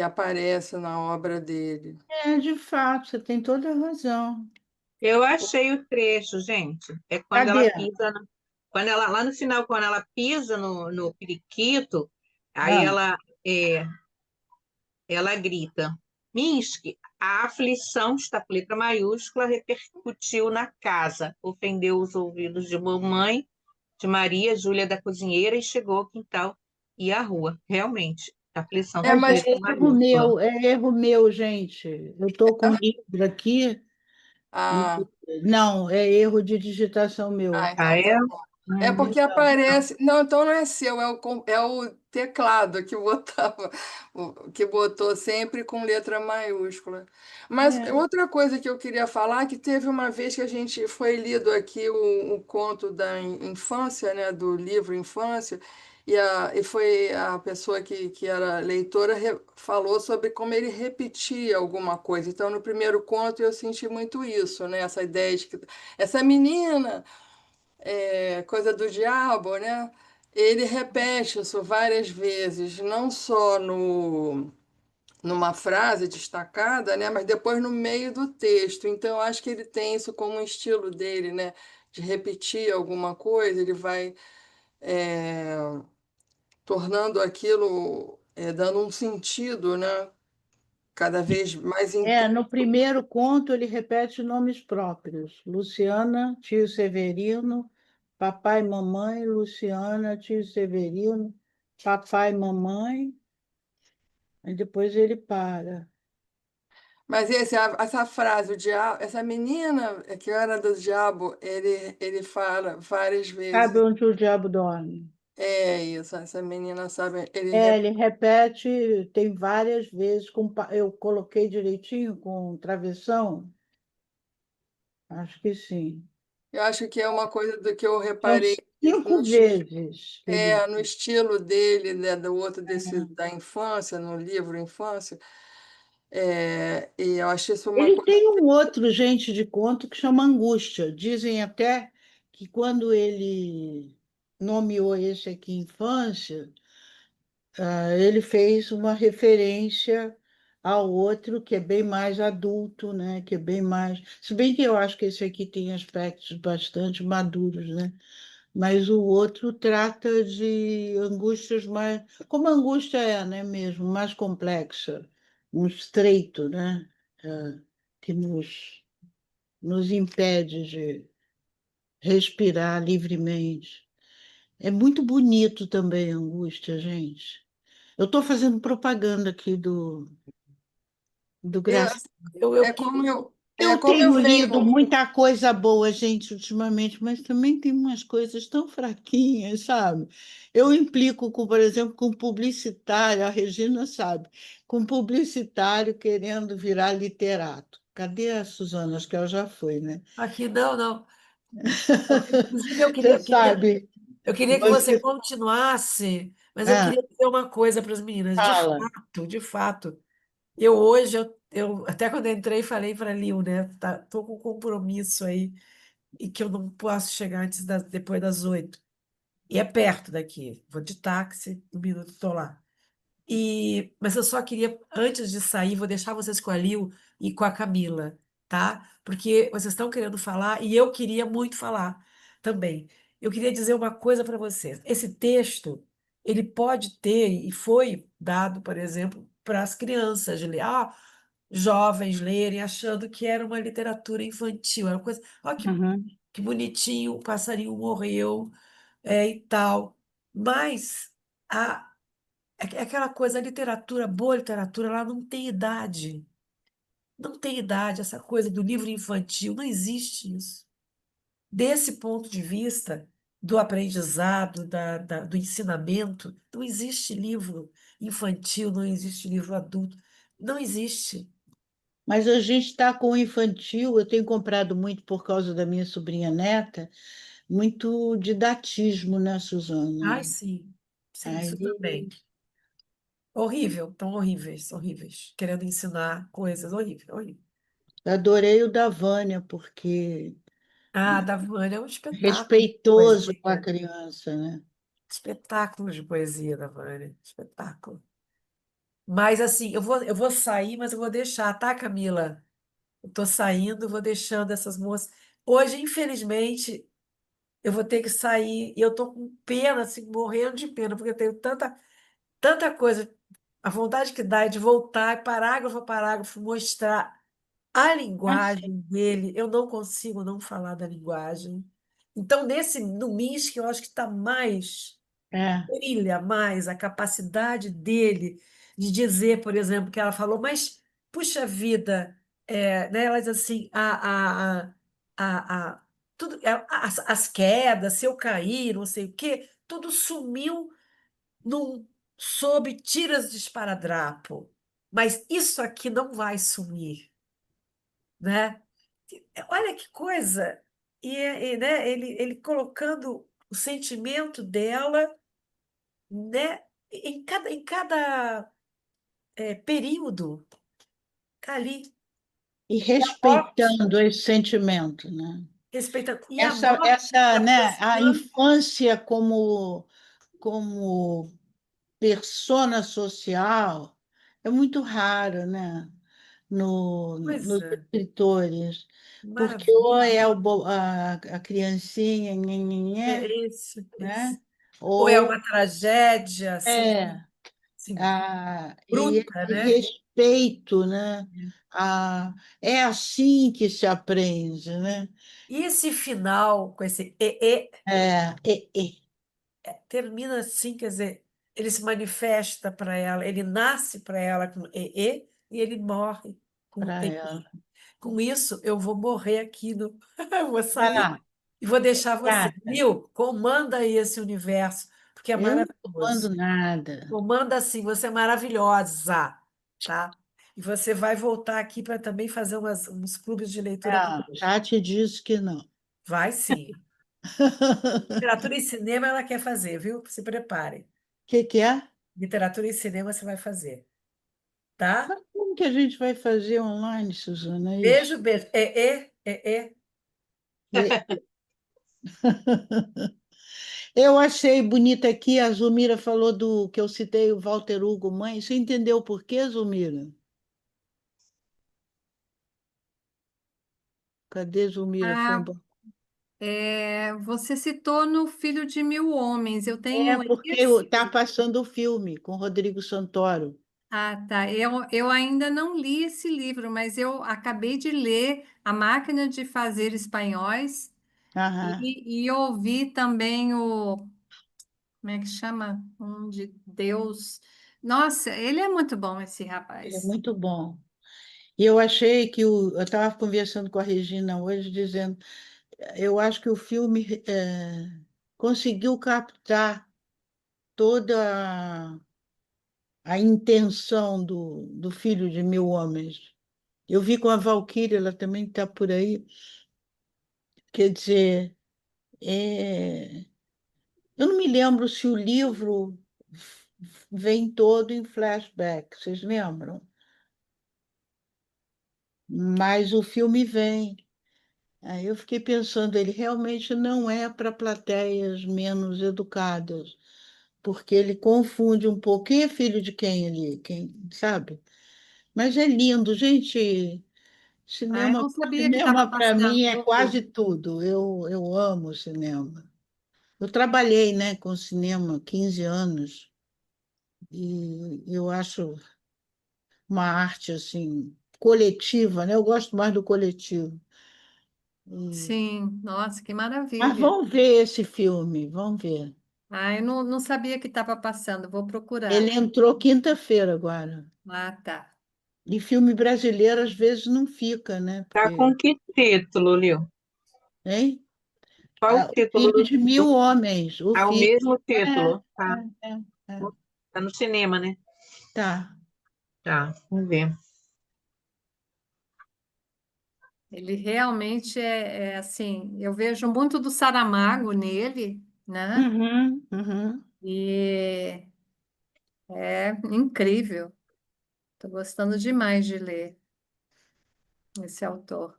aparece na obra dele. De fato, você tem toda a razão. Eu achei o trecho, gente. É quando Cadê? ela pisa, quando ela, lá no final, quando ela pisa no periquito, aí Ah, ela grita: Minsk, a aflição, está com letra maiúscula, repercutiu na casa, ofendeu os ouvidos de mamãe, de Maria, Júlia da cozinheira, e chegou ao quintal e à rua. Realmente, a aflição É, está com mas mas letra maiúscula. é erro meu, gente. Eu estou com o livro aqui. ah, Não, é erro de digitação meu. Ah, então é? tá bom. É Hum. porque aparece. Não, então não é seu, é o teclado que botava, que botou sempre com letra maiúscula. Mas É. outra coisa que eu queria falar, que teve uma vez que a gente foi lido aqui o conto da infância, né, do livro Infância, e foi a pessoa que era leitora falou sobre como ele repetia alguma coisa. Então, no primeiro conto eu senti muito isso, né, essa ideia de que essa menina coisa do diabo, né? Ele repete isso várias vezes, não só numa frase destacada, né? Mas depois no meio do texto. Então, eu acho que ele tem isso como um estilo dele, né? De repetir alguma coisa, ele vai é, tornando aquilo, dando um sentido, né? Cada vez mais intenso. No primeiro conto ele repete nomes próprios. Luciana, tio Severino, papai e mamãe, Luciana, tio Severino, papai e mamãe, e depois ele para. Mas essa frase, o diabo, essa menina que era do diabo, ele fala várias Sabe vezes. onde o diabo dorme? É isso, essa menina sabe. Ele repete, tem várias vezes, eu coloquei direitinho com travessão? Acho que sim. Eu acho que é uma coisa do que eu São reparei no, 5 vezes que ele. no estilo dele, né, do outro da infância, no livro Infância. E eu acho isso uma Ele coisa. tem um outro, gente, de conto que chama Angústia. Dizem até que quando ele nomeou esse aqui Infância, ele fez uma referência ao outro que é bem mais adulto, né? Que é bem mais. Se bem que eu acho que esse aqui tem aspectos bastante maduros, né? Mas o outro trata de angústias mais. Como a angústia é, né, mesmo, mais complexa, um estreito, né? Que nos impede de respirar livremente. É muito bonito também a angústia, gente. Eu estou fazendo propaganda aqui do Eu, Graça. é como eu, é Eu como eu tenho lido venho. muita coisa boa, gente, ultimamente, mas também tem umas coisas tão fraquinhas, sabe? Eu implico com, por exemplo, com publicitário, a Regina sabe, com publicitário querendo virar literato. Cadê a Suzana? Acho que ela já foi, né? Aqui não, não. Inclusive, Você sabe, eu queria que você você continuasse, mas eu ah, queria dizer uma coisa para as meninas. fala. De fato, eu hoje, eu até quando eu entrei, falei para a Lil, né? Tô com um compromisso aí e que eu não posso chegar depois das 8. E é perto daqui. Vou de táxi, um minuto estou lá. Mas eu só queria, antes de sair, vou deixar vocês com a Lil e com a Camila, tá? Porque vocês estão querendo falar e eu queria muito falar também. Eu queria dizer uma coisa para vocês. Esse texto, ele pode ter, e foi dado, por exemplo, para as crianças de ler. Jovens lerem achando que era uma literatura infantil. Era uma coisa, Uhum. que bonitinho, o passarinho morreu, e tal. Mas é aquela coisa, a literatura, boa literatura, ela não tem idade. Não tem idade, essa coisa do livro infantil, não existe isso. Desse ponto de vista do aprendizado, do ensinamento, não existe livro infantil, não existe livro adulto, não existe. Mas a gente está com o infantil, eu tenho comprado muito por causa da minha sobrinha neta, muito didatismo, né, Suzana? Ai, sim, sim, Aí isso também. Horrível, tão horríveis, horríveis. Querendo ensinar coisas, horrível, horrível. Adorei o da Vânia, porque Ah, a da Vânia é um espetáculo de respeitoso com a poesia. criança, né? Espetáculo de poesia da Vânia. Espetáculo. Mas assim, eu vou sair, mas eu vou deixar, tá, Camila? Eu tô saindo, vou deixando essas moças. Hoje, infelizmente, eu vou ter que sair e eu tô com pena, assim, morrendo de pena, porque eu tenho tanta coisa. A vontade que dá é de voltar, parágrafo a parágrafo, mostrar a Assim, linguagem dele. Eu não consigo não falar da linguagem. Então, no Minsk, eu acho que está mais, é, brilha mais a capacidade dele de dizer, por exemplo, que ela falou, mas, puxa vida, né, ela diz assim, tudo, as quedas, se eu cair, não sei o quê, tudo sumiu sob tiras de esparadrapo. Mas isso aqui não vai sumir, né? Olha que coisa! Né, ele colocando o sentimento dela, né, em cada período, tá ali. e E a morte, respeitando esse sentimento, né? respeitando. E a morte se Essa, né, a aproximando. infância como persona social é muito raro, né? Nos Coisa, escritores, porque ou é maravilha. a criancinha, É nhenhenhé, esse, né? esse. Ou é Ou uma tragédia, assim, é assim, e bruta, esse né? respeito, né? É assim que se aprende, né? E esse final, com esse e É. termina assim, quer dizer, ele se manifesta para ela, ele nasce para ela com e ele morre com Para ela. e. Com isso, eu vou morrer aqui no. Eu vou Vai sair lá, e vou deixar você. gata. Viu? Comanda aí esse universo, porque é Eu não maravilhoso. mando nada. Comanda assim, você é maravilhosa, tá? E você vai voltar aqui para também fazer uns clubes de leitura Não, comigo. já te disse que não. Vai sim. Literatura e cinema ela quer fazer, viu? Se prepare. Que é? Literatura e cinema você vai fazer, tá? Mas como que a gente vai fazer online, Suzana? É Beijo, isso? beijo. É. E- Eu achei bonita aqui, a Zulmira falou do que eu citei o Walter Hugo Mãe. Você entendeu por quê, Zulmira? Cadê Zulmira? Foi Ah, embora. você citou no Filho de Mil Homens. Eu É tenho porque esse. está passando o filme com Rodrigo Santoro. Ah, tá. Eu ainda não li esse livro, mas eu acabei de ler A Máquina de Fazer Espanhóis Aham. e ouvi também como é que chama? Um de Deus. Nossa, ele é muito bom, esse Ele é rapaz. muito bom. E eu achei que eu estava conversando com a Regina hoje, dizendo, eu acho que o filme conseguiu captar toda a intenção do Filho de Mil Homens. Eu vi com a Valquíria, ela também está por aí. Quer dizer, é, eu não me lembro se o livro vem todo em flashback, vocês lembram? Mas o filme vem. Aí eu fiquei pensando, ele realmente não é para plateias menos educadas, porque ele confunde um pouco. Quem é filho de quem ali? Quem, sabe? Mas é lindo, gente. Ah, eu Cinema, não sabia que estava cinema para mim é passando. quase tudo. Eu amo cinema. Eu trabalhei, né, com cinema 15 anos e eu acho uma arte assim coletiva, né? Eu gosto mais do coletivo. E- Sim, nossa, que Mas maravilha. vamos ver esse filme, vamos ver. Ah, eu não sabia que estava passando, vou Ele procurar. entrou quinta-feira agora. Ah, tá. E filme brasileiro às vezes não fica, né? Tá Porque, com que título, Lil? hein? Qual o O título Filho de do... Mil Homens, o Ah, o filho. mesmo É, título. Tá. é. Tá no cinema, né? Tá. Tá, vamos ver. Ele realmente é assim, eu vejo muito do Saramago nele, né? Uhum. E É incrível. Estou gostando demais de ler esse autor.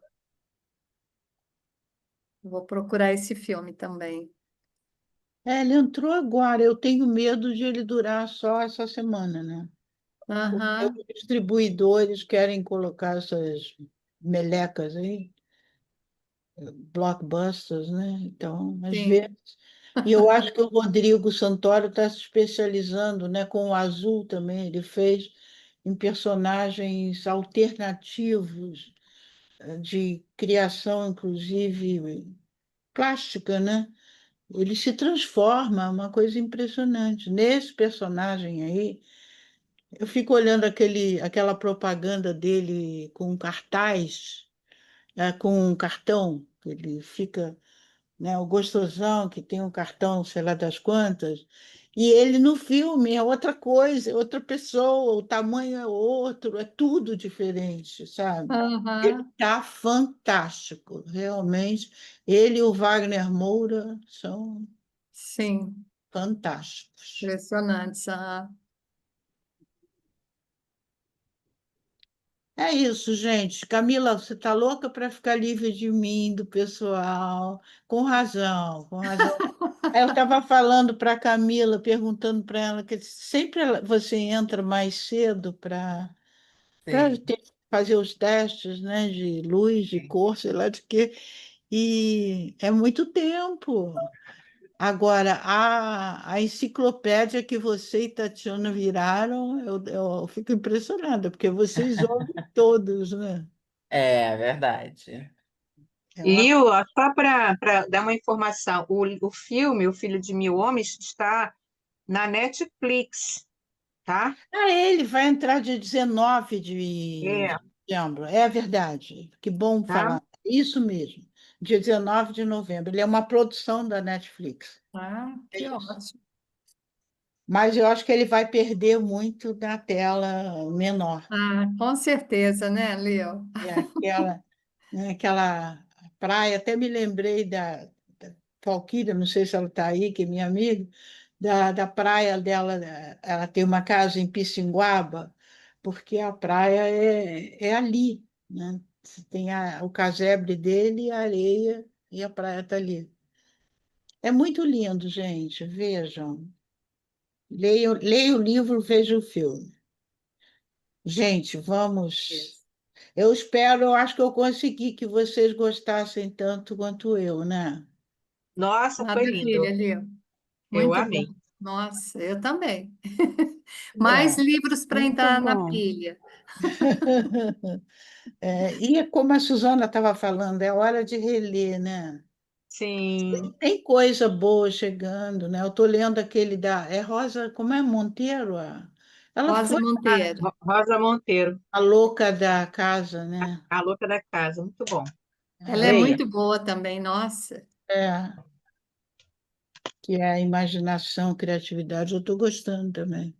Vou procurar esse filme também. Ele entrou agora. Eu tenho medo de ele durar só essa semana, né? Porque Aham, os distribuidores querem colocar essas melecas aí, blockbusters, né? Então, às sim. vezes. E eu acho que o Rodrigo Santoro está se especializando, né, com o Azul também. Ele fez em personagens alternativos, de criação, inclusive, plástica, né? Ele se transforma, é uma coisa impressionante. Nesse personagem aí, eu fico olhando aquela propaganda dele com cartaz, com um cartão, ele fica, né, o gostosão que tem um cartão, sei lá das quantas, e ele no filme é outra coisa, é outra pessoa, o tamanho é outro, é tudo diferente, sabe? Ele Aham, está fantástico, realmente. Ele e o Wagner Moura são sim. fantásticos. Impressionante. Aham. É isso, gente. Camila, você está louca para ficar livre de mim, do pessoal. Com razão, com razão. Aí eu estava falando para a Camila, perguntando para ela que sempre você entra mais cedo para Sim. fazer os testes, né, de luz, de Sim. cor, sei lá de quê, e é muito tempo. Agora, a enciclopédia que você e Tatiana viraram, eu fico impressionada, porque vocês ouvem todos, né? É verdade. É uma... Liu, ó, só para dar uma informação, o filme O Filho de Mil Homens está na Netflix, tá? Ah, ele vai entrar dia 19 de É, setembro, é verdade. Que bom tá? falar. Isso mesmo, dia 19 de novembro. Ele é uma produção da Netflix. Ah, É que isso. ótimo. Mas eu acho que ele vai perder muito da tela menor. Ah, com certeza, né, Leo? É aquela, né, aquela praia, até me lembrei da Valquíria, não sei se ela está aí, que é minha amiga, da praia dela, ela tem uma casa em Pissinguaba, porque a praia é ali, né? Você tem o casebre dele, a areia, e a praia está ali. É muito lindo, gente, vejam. Leia o livro, veja o filme. Gente, vamos. Isso. Eu acho que eu consegui que vocês gostassem tanto quanto eu, né? Nossa, foi Maravilha, lindo. Leo. Eu Muito bom. amei. Nossa, eu também. Mais É. livros para Muito entrar na bom. pilha. E é como a Suzana estava falando, é hora de reler, né? Sim, Tem coisa boa chegando, né? Eu estou lendo aquele é Rosa, como é Monteiro? Ela Rosa foi Monteiro. Rosa Monteiro, a louca da casa, né? a louca da casa, muito bom. Ela é É, Leia. muito boa também, nossa. é, que é a imaginação, criatividade, eu estou gostando também.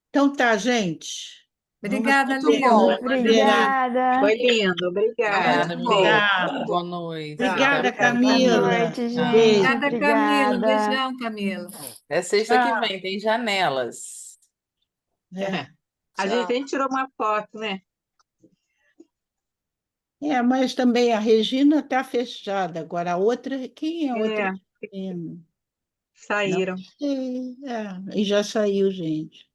Então tá, gente. Vamos Obrigada, Muito ver, Leo. bom, vamos ver aí. Margarida. Obrigada. Foi lindo, obrigada. Obrigada, Muito minha bom. Beijo. querida. Boa noite. Tchau. Até a Obrigada, Boa próxima. Camila. noite, Um beijo. gente. Obrigada, Camila. Um Obrigada. beijão, Camila. Até sexta que Tchau. vem, tem janelas. É. A gente Tchau. nem tirou uma foto, né? Mas também a Regina está fechada. Agora, a outra, quem é a outra? É, Menina? Não saíram. sei. E já saiu, gente.